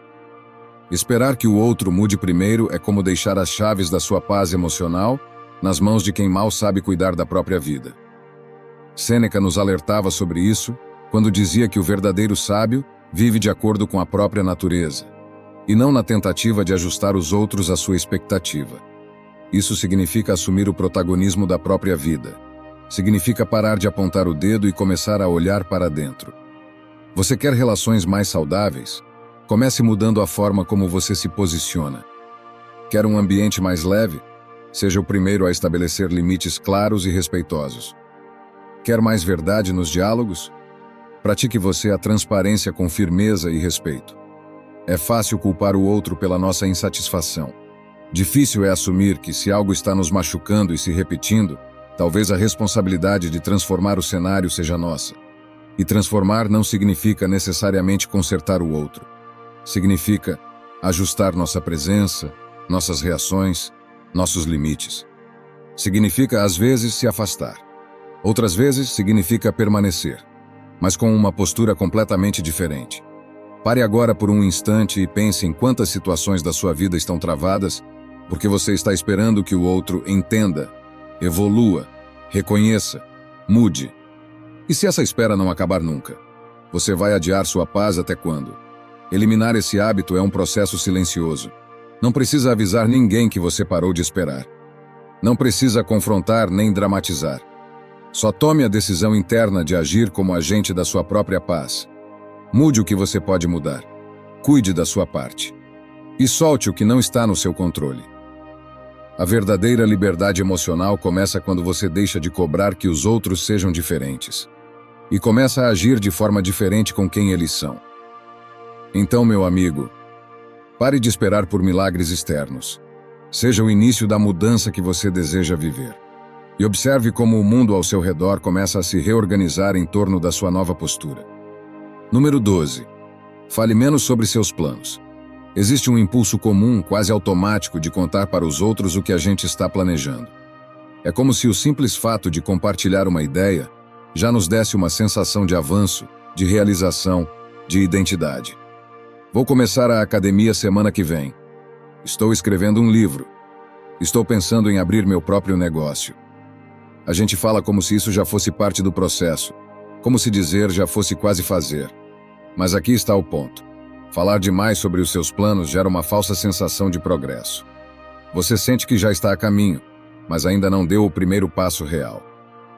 Esperar que o outro mude primeiro é como deixar as chaves da sua paz emocional nas mãos de quem mal sabe cuidar da própria vida. Sêneca nos alertava sobre isso quando dizia que o verdadeiro sábio vive de acordo com a própria natureza, e não na tentativa de ajustar os outros à sua expectativa. Isso significa assumir o protagonismo da própria vida. Significa parar de apontar o dedo e começar a olhar para dentro. Você quer relações mais saudáveis? Comece mudando a forma como você se posiciona. Quer um ambiente mais leve? Seja o primeiro a estabelecer limites claros e respeitosos. Quer mais verdade nos diálogos? Pratique você a transparência com firmeza e respeito. É fácil culpar o outro pela nossa insatisfação. Difícil é assumir que, se algo está nos machucando e se repetindo, talvez a responsabilidade de transformar o cenário seja nossa. E transformar não significa necessariamente consertar o outro. Significa ajustar nossa presença, nossas reações, nossos limites. Significa, às vezes, se afastar. Outras vezes, significa permanecer, mas com uma postura completamente diferente. Pare agora por um instante e pense em quantas situações da sua vida estão travadas porque você está esperando que o outro entenda, evolua, reconheça, mude. E se essa espera não acabar nunca? Você vai adiar sua paz até quando? Eliminar esse hábito é um processo silencioso. Não precisa avisar ninguém que você parou de esperar. Não precisa confrontar nem dramatizar. Só tome a decisão interna de agir como agente da sua própria paz. Mude o que você pode mudar. Cuide da sua parte. E solte o que não está no seu controle. A verdadeira liberdade emocional começa quando você deixa de cobrar que os outros sejam diferentes e começa a agir de forma diferente com quem eles são. Então, meu amigo, pare de esperar por milagres externos. Seja o início da mudança que você deseja viver. E observe como o mundo ao seu redor começa a se reorganizar em torno da sua nova postura. Número 12. Fale menos sobre seus planos. Existe um impulso comum, quase automático, de contar para os outros o que a gente está planejando. É como se o simples fato de compartilhar uma ideia já nos desse uma sensação de avanço, de realização, de identidade. Vou começar a academia semana que vem. Estou escrevendo um livro. Estou pensando em abrir meu próprio negócio. A gente fala como se isso já fosse parte do processo, como se dizer já fosse quase fazer. Mas aqui está o ponto. Falar demais sobre os seus planos gera uma falsa sensação de progresso. Você sente que já está a caminho, mas ainda não deu o primeiro passo real.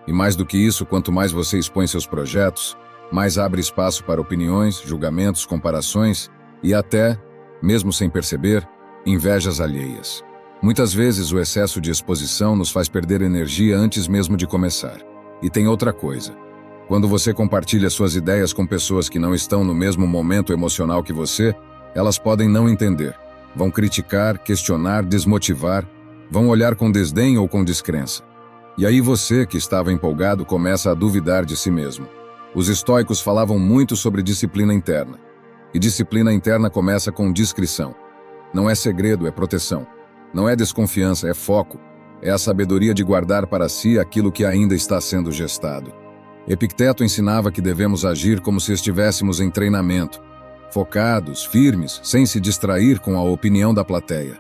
E mais do que isso, quanto mais você expõe seus projetos, mais abre espaço para opiniões, julgamentos, comparações e até, mesmo sem perceber, invejas alheias. Muitas vezes o excesso de exposição nos faz perder energia antes mesmo de começar. E tem outra coisa. Quando você compartilha suas ideias com pessoas que não estão no mesmo momento emocional que você, elas podem não entender. Vão criticar, questionar, desmotivar, vão olhar com desdém ou com descrença. E aí você, que estava empolgado, começa a duvidar de si mesmo. Os estoicos falavam muito sobre disciplina interna. E disciplina interna começa com discrição. Não é segredo, é proteção. Não é desconfiança, é foco. É a sabedoria de guardar para si aquilo que ainda está sendo gestado. Epicteto ensinava que devemos agir como se estivéssemos em treinamento, focados, firmes, sem se distrair com a opinião da plateia.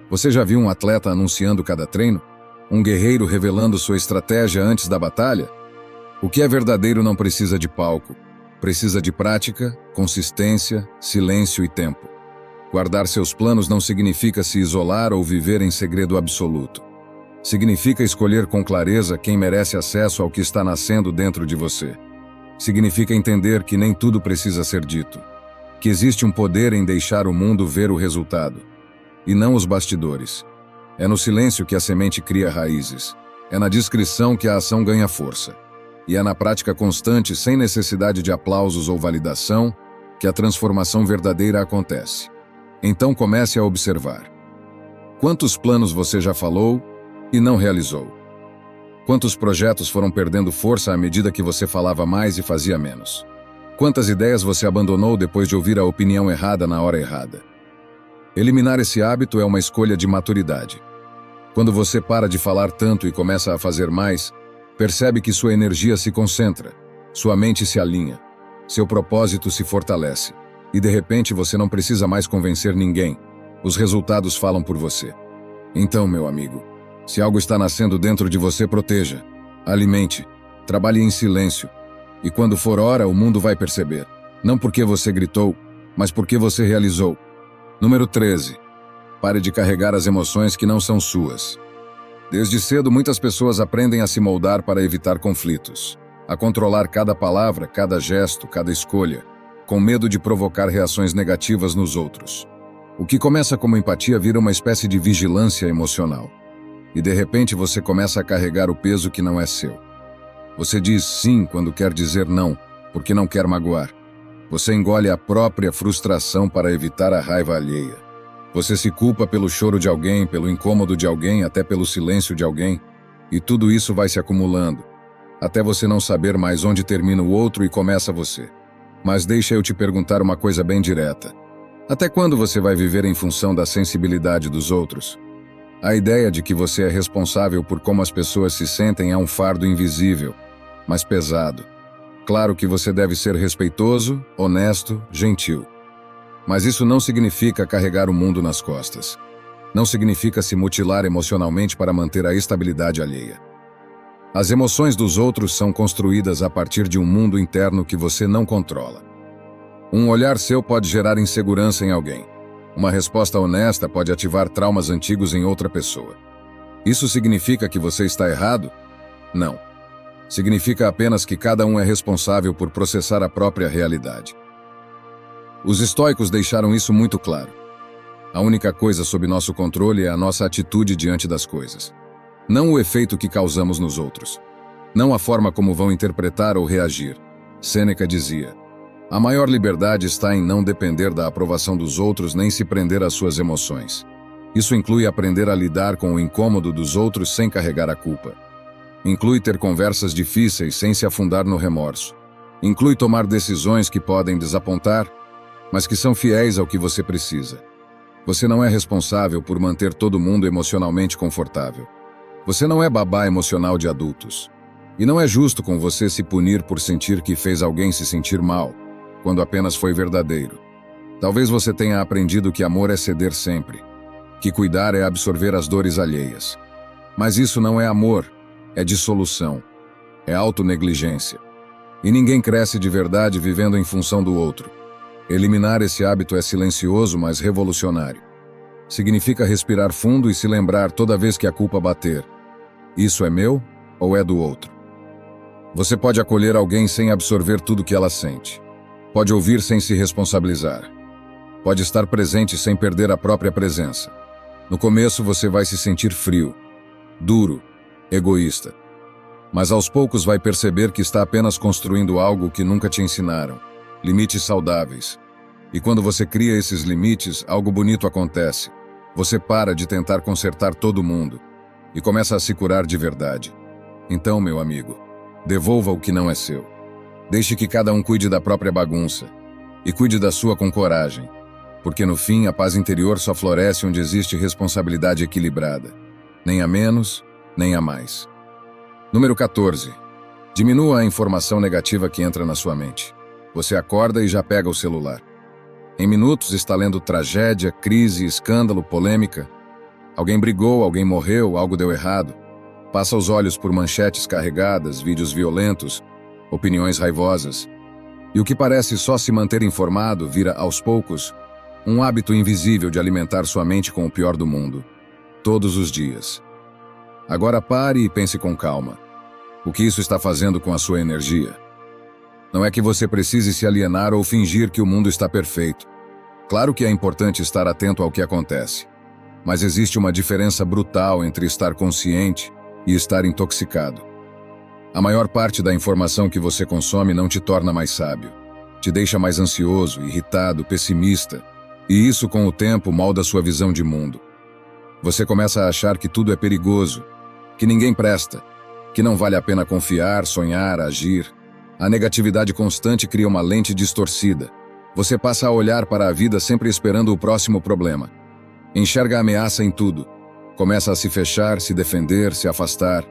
Você já viu um atleta anunciando cada treino? Um guerreiro revelando sua estratégia antes da batalha? O que é verdadeiro não precisa de palco. Precisa de prática, consistência, silêncio e tempo. Guardar seus planos não significa se isolar ou viver em segredo absoluto. Significa escolher com clareza quem merece acesso ao que está nascendo dentro de você. Significa entender que nem tudo precisa ser dito. Que existe um poder em deixar o mundo ver o resultado, e não os bastidores. É no silêncio que a semente cria raízes. É na discrição que a ação ganha força. E é na prática constante, sem necessidade de aplausos ou validação, que a transformação verdadeira acontece. Então comece a observar. Quantos planos você já falou e não realizou? Quantos projetos foram perdendo força à medida que você falava mais e fazia menos? Quantas ideias você abandonou depois de ouvir a opinião errada na hora errada? Eliminar esse hábito é uma escolha de maturidade. Quando você para de falar tanto e começa a fazer mais, percebe que sua energia se concentra, sua mente se alinha, seu propósito se fortalece, e de repente você não precisa mais convencer ninguém. Os resultados falam por você. Então, meu amigo, se algo está nascendo dentro de você, proteja, alimente, trabalhe em silêncio, e quando for hora, o mundo vai perceber. Não porque você gritou, mas porque você realizou. Número 13. Pare de carregar as emoções que não são suas. Desde cedo, muitas pessoas aprendem a se moldar para evitar conflitos, a controlar cada palavra, cada gesto, cada escolha, com medo de provocar reações negativas nos outros. O que começa como empatia vira uma espécie de vigilância emocional. E de repente você começa a carregar o peso que não é seu. Você diz sim quando quer dizer não, porque não quer magoar. Você engole a própria frustração para evitar a raiva alheia. Você se culpa pelo choro de alguém, pelo incômodo de alguém, até pelo silêncio de alguém, e tudo isso vai se acumulando, até você não saber mais onde termina o outro e começa você. Mas deixa eu te perguntar uma coisa bem direta. Até quando você vai viver em função da sensibilidade dos outros? A ideia de que você é responsável por como as pessoas se sentem é um fardo invisível, mas pesado. Claro que você deve ser respeitoso, honesto, gentil. Mas isso não significa carregar o mundo nas costas. Não significa se mutilar emocionalmente para manter a estabilidade alheia. As emoções dos outros são construídas a partir de um mundo interno que você não controla. Um olhar seu pode gerar insegurança em alguém. Uma resposta honesta pode ativar traumas antigos em outra pessoa. Isso significa que você está errado? Não. Significa apenas que cada um é responsável por processar a própria realidade. Os estoicos deixaram isso muito claro. A única coisa sob nosso controle é a nossa atitude diante das coisas. Não o efeito que causamos nos outros. Não a forma como vão interpretar ou reagir. Sêneca dizia: a maior liberdade está em não depender da aprovação dos outros nem se prender às suas emoções. Isso inclui aprender a lidar com o incômodo dos outros sem carregar a culpa. Inclui ter conversas difíceis sem se afundar no remorso. Inclui tomar decisões que podem desapontar, mas que são fiéis ao que você precisa. Você não é responsável por manter todo mundo emocionalmente confortável. Você não é babá emocional de adultos. E não é justo com você se punir por sentir que fez alguém se sentir mal, quando apenas foi verdadeiro. Talvez você tenha aprendido que amor é ceder sempre, que cuidar é absorver as dores alheias. Mas isso não é amor, é dissolução, é autonegligência. E ninguém cresce de verdade vivendo em função do outro. Eliminar esse hábito é silencioso, mas revolucionário. Significa respirar fundo e se lembrar toda vez que a culpa bater: isso é meu ou é do outro? Você pode acolher alguém sem absorver tudo que ela sente. Pode ouvir sem se responsabilizar. Pode estar presente sem perder a própria presença. No começo você vai se sentir frio, duro, egoísta. Mas aos poucos vai perceber que está apenas construindo algo que nunca te ensinaram. Limites saudáveis. E quando você cria esses limites, algo bonito acontece. Você para de tentar consertar todo mundo e começa a se curar de verdade. Então, meu amigo, devolva o que não é seu. Deixe que cada um cuide da própria bagunça e cuide da sua com coragem, porque no fim a paz interior só floresce onde existe responsabilidade equilibrada. Nem a menos, nem a mais. Número 14. Diminua a informação negativa que entra na sua mente. Você acorda e já pega o celular. Em minutos está lendo tragédia, crise, escândalo, polêmica. Alguém brigou, alguém morreu, algo deu errado. Passa os olhos por manchetes carregadas, vídeos violentos, opiniões raivosas. E o que parece só se manter informado vira, aos poucos, um hábito invisível de alimentar sua mente com o pior do mundo. Todos os dias. Agora pare e pense com calma. O que isso está fazendo com a sua energia? Não é que você precise se alienar ou fingir que o mundo está perfeito. Claro que é importante estar atento ao que acontece. Mas existe uma diferença brutal entre estar consciente e estar intoxicado. A maior parte da informação que você consome não te torna mais sábio. Te deixa mais ansioso, irritado, pessimista, e isso com o tempo molda sua visão de mundo. Você começa a achar que tudo é perigoso, que ninguém presta, que não vale a pena confiar, sonhar, agir. A negatividade constante cria uma lente distorcida. Você passa a olhar para a vida sempre esperando o próximo problema. Enxerga a ameaça em tudo. Começa a se fechar, se defender, se afastar.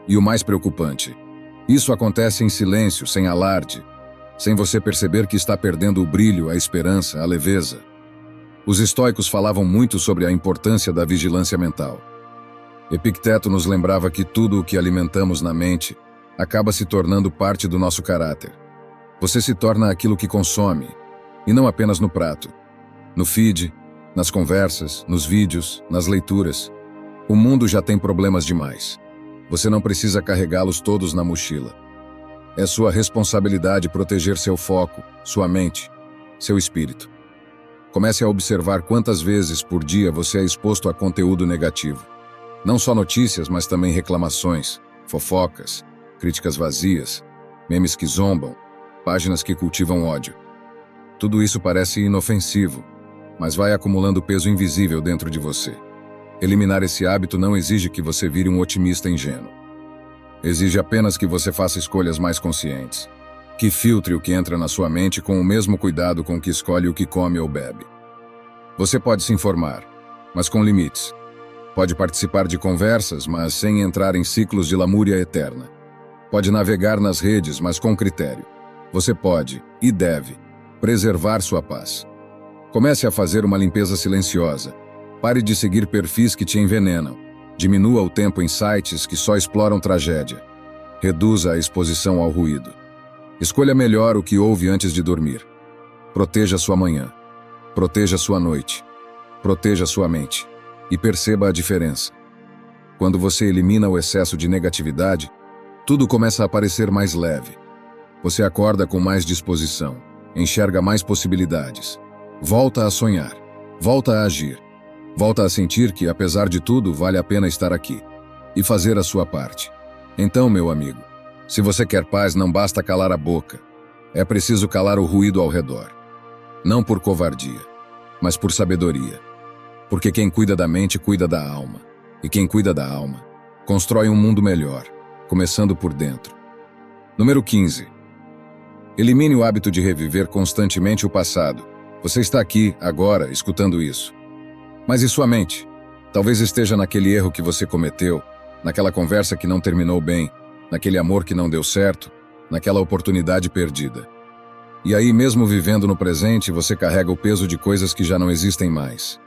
E o mais preocupante, isso acontece em silêncio, sem alarde, sem você perceber que está perdendo o brilho, a esperança, a leveza. Os estoicos falavam muito sobre a importância da vigilância mental. Epicteto nos lembrava que tudo o que alimentamos na mente acaba se tornando parte do nosso caráter. Você se torna aquilo que consome, e não apenas no prato, no feed, nas conversas, nos vídeos, nas leituras. O mundo já tem problemas demais. Você não precisa carregá-los todos na mochila. É sua responsabilidade proteger seu foco, sua mente, seu espírito. Comece a observar quantas vezes por dia você é exposto a conteúdo negativo. Não só notícias, mas também reclamações, fofocas, críticas vazias, memes que zombam, páginas que cultivam ódio. Tudo isso parece inofensivo, mas vai acumulando peso invisível dentro de você. Eliminar esse hábito não exige que você vire um otimista ingênuo. Exige apenas que você faça escolhas mais conscientes, que filtre o que entra na sua mente com o mesmo cuidado com que escolhe o que come ou bebe. Você pode se informar, mas com limites. Pode participar de conversas, mas sem entrar em ciclos de lamúria eterna. Pode navegar nas redes, mas com critério. Você pode, e deve, preservar sua paz. Comece a fazer uma limpeza silenciosa. Pare de seguir perfis que te envenenam. Diminua o tempo em sites que só exploram tragédia. Reduza a exposição ao ruído. Escolha melhor o que ouve antes de dormir. Proteja sua manhã. Proteja sua noite. Proteja sua mente. E perceba a diferença. Quando você elimina o excesso de negatividade, tudo começa a parecer mais leve. Você acorda com mais disposição, enxerga mais possibilidades. Volta a sonhar. Volta a agir. Volta a sentir que, apesar de tudo, vale a pena estar aqui e fazer a sua parte. Então, meu amigo, se você quer paz, não basta calar a boca. É preciso calar o ruído ao redor. Não por covardia, mas por sabedoria. Porque quem cuida da mente, cuida da alma. E quem cuida da alma, constrói um mundo melhor, começando por dentro. Número 15. Elimine o hábito de reviver constantemente o passado. Você está aqui, agora, escutando isso. Mas e sua mente? Talvez esteja naquele erro que você cometeu, naquela conversa que não terminou bem, naquele amor que não deu certo, naquela oportunidade perdida. E aí, mesmo vivendo no presente, você carrega o peso de coisas que já não existem mais.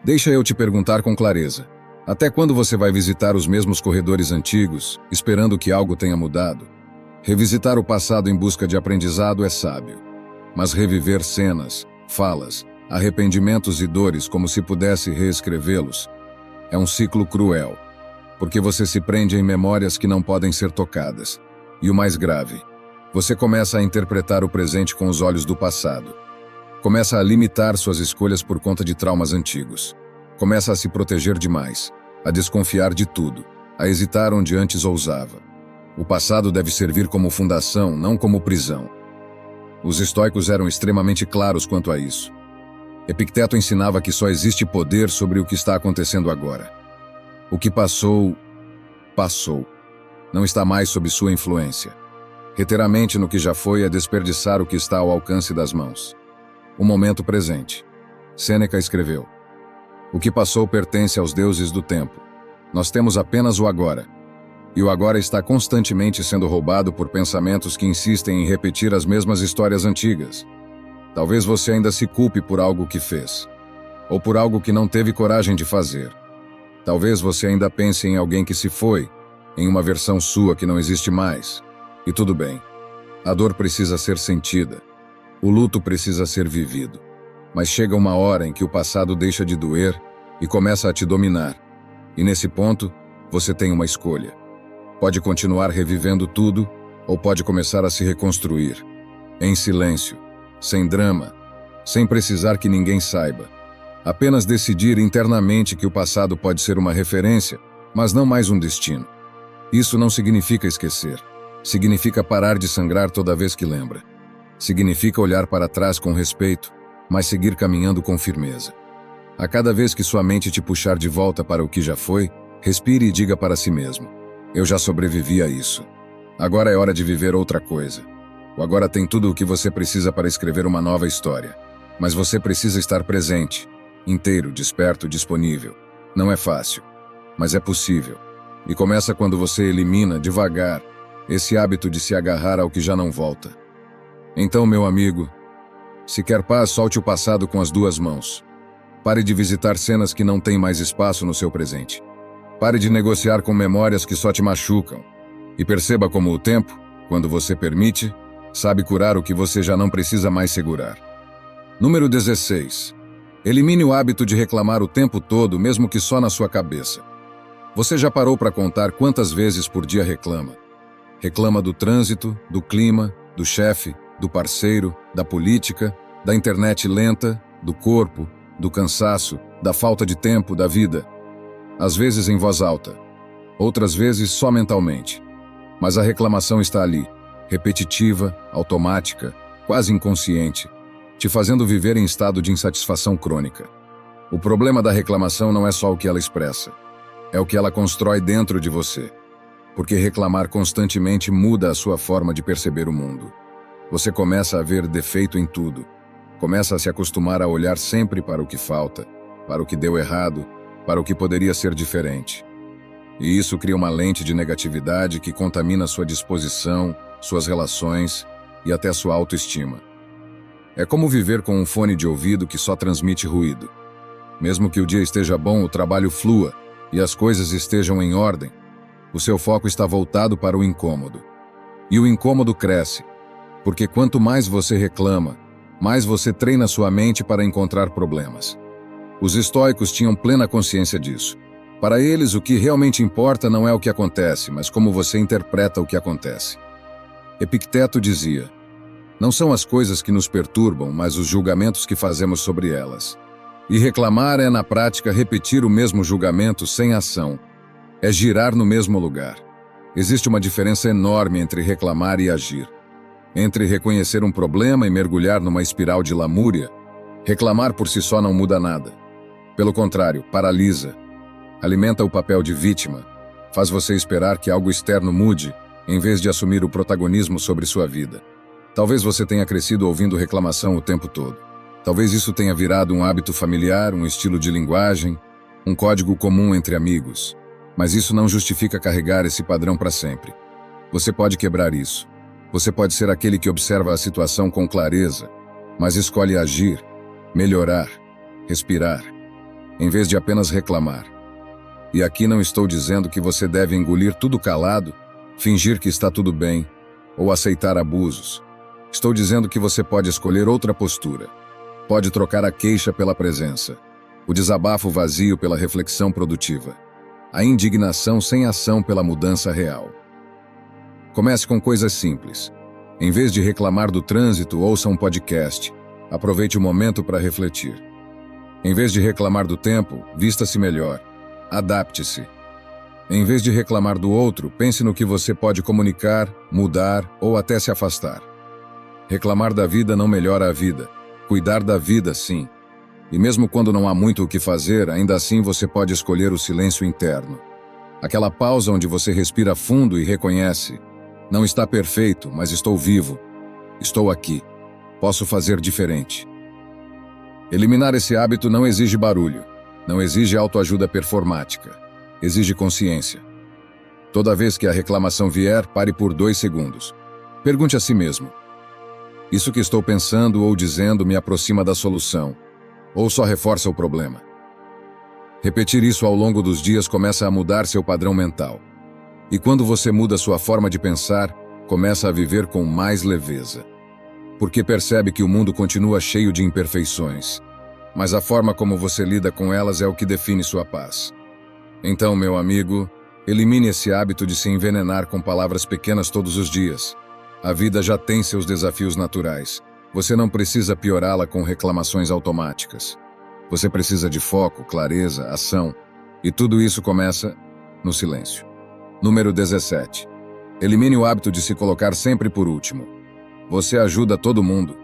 Deixa eu te perguntar com clareza. Até quando você vai visitar os mesmos corredores antigos, esperando que algo tenha mudado? Revisitar o passado em busca de aprendizado é sábio. Mas reviver cenas, falas, arrependimentos e dores como se pudesse reescrevê-los é um ciclo cruel, porque você se prende em memórias que não podem ser tocadas. E o mais grave, você começa a interpretar o presente com os olhos do passado. Começa a limitar suas escolhas por conta de traumas antigos. Começa a se proteger demais, a desconfiar de tudo, a hesitar onde antes ousava. O passado deve servir como fundação, não como prisão. Os estoicos eram extremamente claros quanto a isso. Epicteto ensinava que só existe poder sobre o que está acontecendo agora. O que passou, passou. Não está mais sob sua influência. Reter a mente no que já foi é desperdiçar o que está ao alcance das mãos. O momento presente. Sêneca escreveu: o que passou pertence aos deuses do tempo. Nós temos apenas o agora. E o agora está constantemente sendo roubado por pensamentos que insistem em repetir as mesmas histórias antigas. Talvez você ainda se culpe por algo que fez, ou por algo que não teve coragem de fazer. Talvez você ainda pense em alguém que se foi, em uma versão sua que não existe mais. E tudo bem. A dor precisa ser sentida. O luto precisa ser vivido. Mas chega uma hora em que o passado deixa de doer e começa a te dominar. E nesse ponto, você tem uma escolha. Pode continuar revivendo tudo, ou pode começar a se reconstruir. Em silêncio, sem drama, sem precisar que ninguém saiba. Apenas decidir internamente que o passado pode ser uma referência, mas não mais um destino. Isso não significa esquecer. Significa parar de sangrar toda vez que lembra. Significa olhar para trás com respeito, mas seguir caminhando com firmeza. A cada vez que sua mente te puxar de volta para o que já foi, respire e diga para si mesmo: eu já sobrevivi a isso. Agora é hora de viver outra coisa. O agora tem tudo o que você precisa para escrever uma nova história. Mas você precisa estar presente, inteiro, desperto, disponível. Não é fácil, mas é possível. E começa quando você elimina, devagar, esse hábito de se agarrar ao que já não volta. Então, meu amigo, se quer paz, solte o passado com as duas mãos. Pare de visitar cenas que não têm mais espaço no seu presente. Pare de negociar com memórias que só te machucam. E perceba como o tempo, quando você permite, sabe curar o que você já não precisa mais segurar. Número 16. Elimine o hábito de reclamar o tempo todo, mesmo que só na sua cabeça. Você já parou para contar quantas vezes por dia reclama? Reclama do trânsito, do clima, do chefe, do parceiro, da política, da internet lenta, do corpo, do cansaço, da falta de tempo, da vida. Às vezes em voz alta, outras vezes só mentalmente. Mas a reclamação está ali, repetitiva, automática, quase inconsciente, te fazendo viver em estado de insatisfação crônica. O problema da reclamação não é só o que ela expressa, é o que ela constrói dentro de você. Porque reclamar constantemente muda a sua forma de perceber o mundo. Você começa a ver defeito em tudo. Começa a se acostumar a olhar sempre para o que falta, para o que deu errado, para o que poderia ser diferente. E isso cria uma lente de negatividade que contamina sua disposição, suas relações e até sua autoestima. É como viver com um fone de ouvido que só transmite ruído. Mesmo que o dia esteja bom, o trabalho flua e as coisas estejam em ordem, o seu foco está voltado para o incômodo. E o incômodo cresce, porque quanto mais você reclama, mais você treina sua mente para encontrar problemas. Os estoicos tinham plena consciência disso. Para eles, o que realmente importa não é o que acontece, mas como você interpreta o que acontece. Epicteto dizia: não são as coisas que nos perturbam, mas os julgamentos que fazemos sobre elas. E reclamar é, na prática, repetir o mesmo julgamento sem ação. É girar no mesmo lugar. Existe uma diferença enorme entre reclamar e agir. Entre reconhecer um problema e mergulhar numa espiral de lamúria, reclamar por si só não muda nada. Pelo contrário, paralisa. Alimenta o papel de vítima, faz você esperar que algo externo mude, em vez de assumir o protagonismo sobre sua vida. Talvez você tenha crescido ouvindo reclamação o tempo todo. Talvez isso tenha virado um hábito familiar, um estilo de linguagem, um código comum entre amigos. Mas isso não justifica carregar esse padrão para sempre. Você pode quebrar isso. Você pode ser aquele que observa a situação com clareza, mas escolhe agir, melhorar, respirar, em vez de apenas reclamar. E aqui não estou dizendo que você deve engolir tudo calado, fingir que está tudo bem, ou aceitar abusos. Estou dizendo que você pode escolher outra postura. Pode trocar a queixa pela presença, o desabafo vazio pela reflexão produtiva, a indignação sem ação pela mudança real. Comece com coisas simples. Em vez de reclamar do trânsito, ouça um podcast. Aproveite o momento para refletir. Em vez de reclamar do tempo, vista-se melhor. Adapte-se. Em vez de reclamar do outro, pense no que você pode comunicar, mudar ou até se afastar. Reclamar da vida não melhora a vida. Cuidar da vida, sim. E mesmo quando não há muito o que fazer, ainda assim você pode escolher o silêncio interno. Aquela pausa onde você respira fundo e reconhece: não está perfeito, mas estou vivo. Estou aqui. Posso fazer diferente. Eliminar esse hábito não exige barulho. Não exige autoajuda performática. Exige consciência. Toda vez que a reclamação vier, pare por 2 segundos. Pergunte a si mesmo: isso que estou pensando ou dizendo me aproxima da solução, ou só reforça o problema? Repetir isso ao longo dos dias começa a mudar seu padrão mental. E quando você muda sua forma de pensar, começa a viver com mais leveza. Porque percebe que o mundo continua cheio de imperfeições, mas a forma como você lida com elas é o que define sua paz. Então, meu amigo, elimine esse hábito de se envenenar com palavras pequenas todos os dias. A vida já tem seus desafios naturais. Você não precisa piorá-la com reclamações automáticas. Você precisa de foco, clareza, ação, e tudo isso começa no silêncio. Número 17. Elimine o hábito de se colocar sempre por último. Você ajuda todo mundo,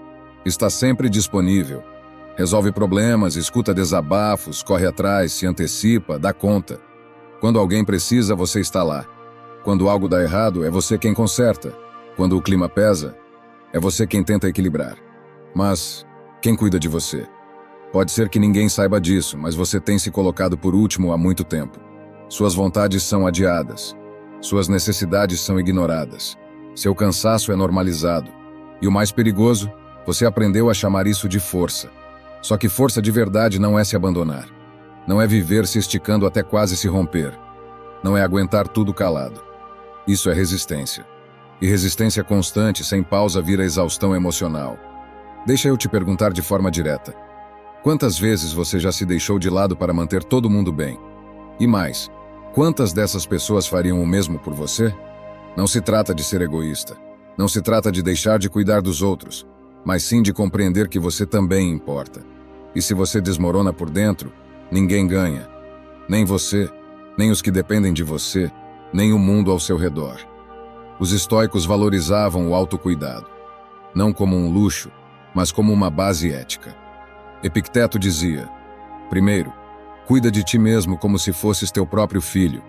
está sempre disponível, resolve problemas, escuta desabafos, corre atrás, se antecipa, dá conta. Quando alguém precisa, você está lá. Quando algo dá errado, é você quem conserta. Quando o clima pesa, é você quem tenta equilibrar. Mas quem cuida de você? Pode ser que ninguém saiba disso, mas você tem se colocado por último há muito tempo. Suas vontades são adiadas. Suas necessidades são ignoradas. Seu cansaço é normalizado. E o mais perigoso, você aprendeu a chamar isso de força. Só que força de verdade não é se abandonar. Não é viver se esticando até quase se romper. Não é aguentar tudo calado. Isso é resistência. E resistência constante, sem pausa, vira exaustão emocional. Deixa eu te perguntar de forma direta. Quantas vezes você já se deixou de lado para manter todo mundo bem? E mais, quantas dessas pessoas fariam o mesmo por você? Não se trata de ser egoísta. Não se trata de deixar de cuidar dos outros, mas sim de compreender que você também importa. E se você desmorona por dentro, ninguém ganha. Nem você, nem os que dependem de você, nem o mundo ao seu redor. Os estoicos valorizavam o autocuidado, não como um luxo, mas como uma base ética. Epicteto dizia: primeiro, cuida de ti mesmo como se fosses teu próprio filho,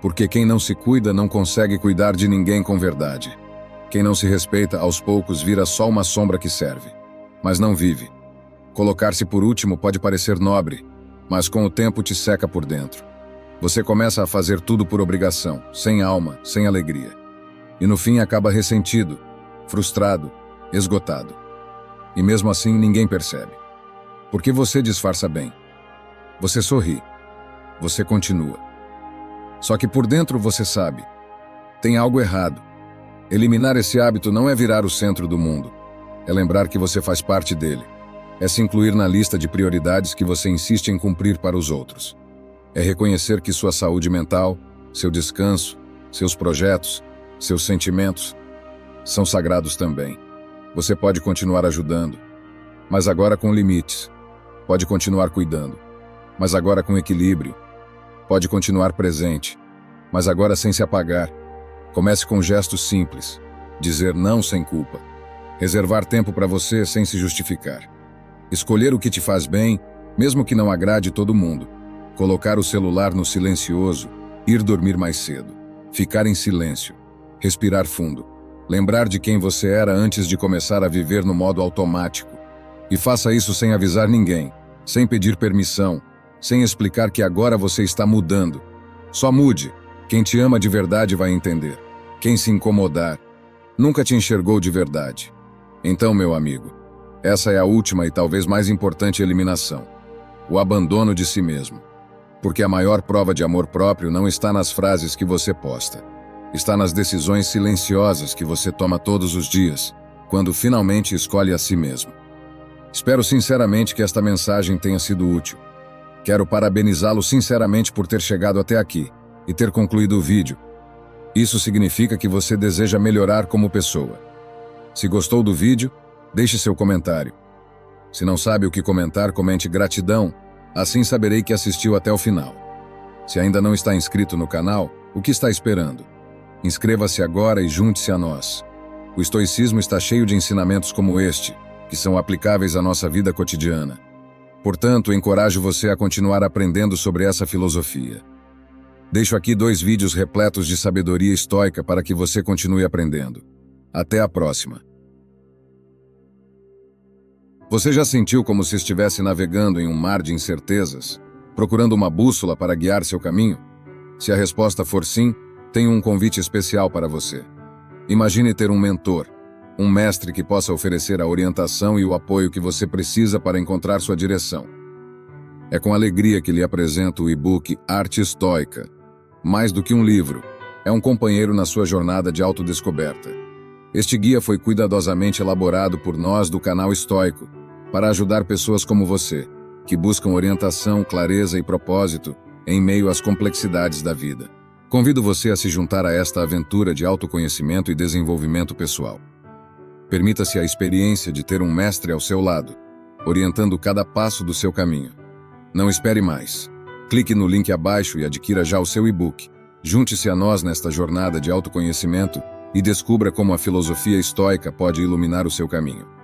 porque quem não se cuida não consegue cuidar de ninguém com verdade. Quem não se respeita, aos poucos vira só uma sombra que serve, mas não vive. Colocar-se por último pode parecer nobre, mas com o tempo te seca por dentro. Você começa a fazer tudo por obrigação, sem alma, sem alegria. E no fim acaba ressentido, frustrado, esgotado. E mesmo assim ninguém percebe. Porque você disfarça bem. Você sorri. Você continua. Só que por dentro você sabe. Tem algo errado. Eliminar esse hábito não é virar o centro do mundo. É lembrar que você faz parte dele. É se incluir na lista de prioridades que você insiste em cumprir para os outros. É reconhecer que sua saúde mental, seu descanso, seus projetos, seus sentimentos são sagrados também. Você pode continuar ajudando, mas agora com limites. Pode continuar cuidando, mas agora com equilíbrio. Pode continuar presente, mas agora sem se apagar. Comece com gestos simples. Dizer não sem culpa. Reservar tempo para você sem se justificar. Escolher o que te faz bem, mesmo que não agrade todo mundo. Colocar o celular no silencioso, ir dormir mais cedo. Ficar em silêncio. Respirar fundo. Lembrar de quem você era antes de começar a viver no modo automático. E faça isso sem avisar ninguém, sem pedir permissão, sem explicar que agora você está mudando. Só mude. Quem te ama de verdade vai entender. Quem se incomodar, nunca te enxergou de verdade. Então, meu amigo, essa é a última e talvez mais importante eliminação. O abandono de si mesmo. Porque a maior prova de amor próprio não está nas frases que você posta. Está nas decisões silenciosas que você toma todos os dias, quando finalmente escolhe a si mesmo. Espero sinceramente que esta mensagem tenha sido útil. Quero parabenizá-lo sinceramente por ter chegado até aqui e ter concluído o vídeo. Isso significa que você deseja melhorar como pessoa. Se gostou do vídeo, deixe seu comentário. Se não sabe o que comentar, comente gratidão, assim saberei que assistiu até o final. Se ainda não está inscrito no canal, o que está esperando? Inscreva-se agora e junte-se a nós. O estoicismo está cheio de ensinamentos como este, que são aplicáveis à nossa vida cotidiana. Portanto, encorajo você a continuar aprendendo sobre essa filosofia. Deixo aqui 2 vídeos repletos de sabedoria estoica para que você continue aprendendo. Até a próxima. Você já sentiu como se estivesse navegando em um mar de incertezas, procurando uma bússola para guiar seu caminho? Se a resposta for sim, tenho um convite especial para você. Imagine ter um mentor, um mestre que possa oferecer a orientação e o apoio que você precisa para encontrar sua direção. É com alegria que lhe apresento o e-book Arte Estoica. Mais do que um livro, é um companheiro na sua jornada de autodescoberta. Este guia foi cuidadosamente elaborado por nós do canal Estoico, para ajudar pessoas como você, que buscam orientação, clareza e propósito em meio às complexidades da vida. Convido você a se juntar a esta aventura de autoconhecimento e desenvolvimento pessoal. Permita-se a experiência de ter um mestre ao seu lado, orientando cada passo do seu caminho. Não espere mais. Clique no link abaixo e adquira já o seu e-book. Junte-se a nós nesta jornada de autoconhecimento e descubra como a filosofia estoica pode iluminar o seu caminho.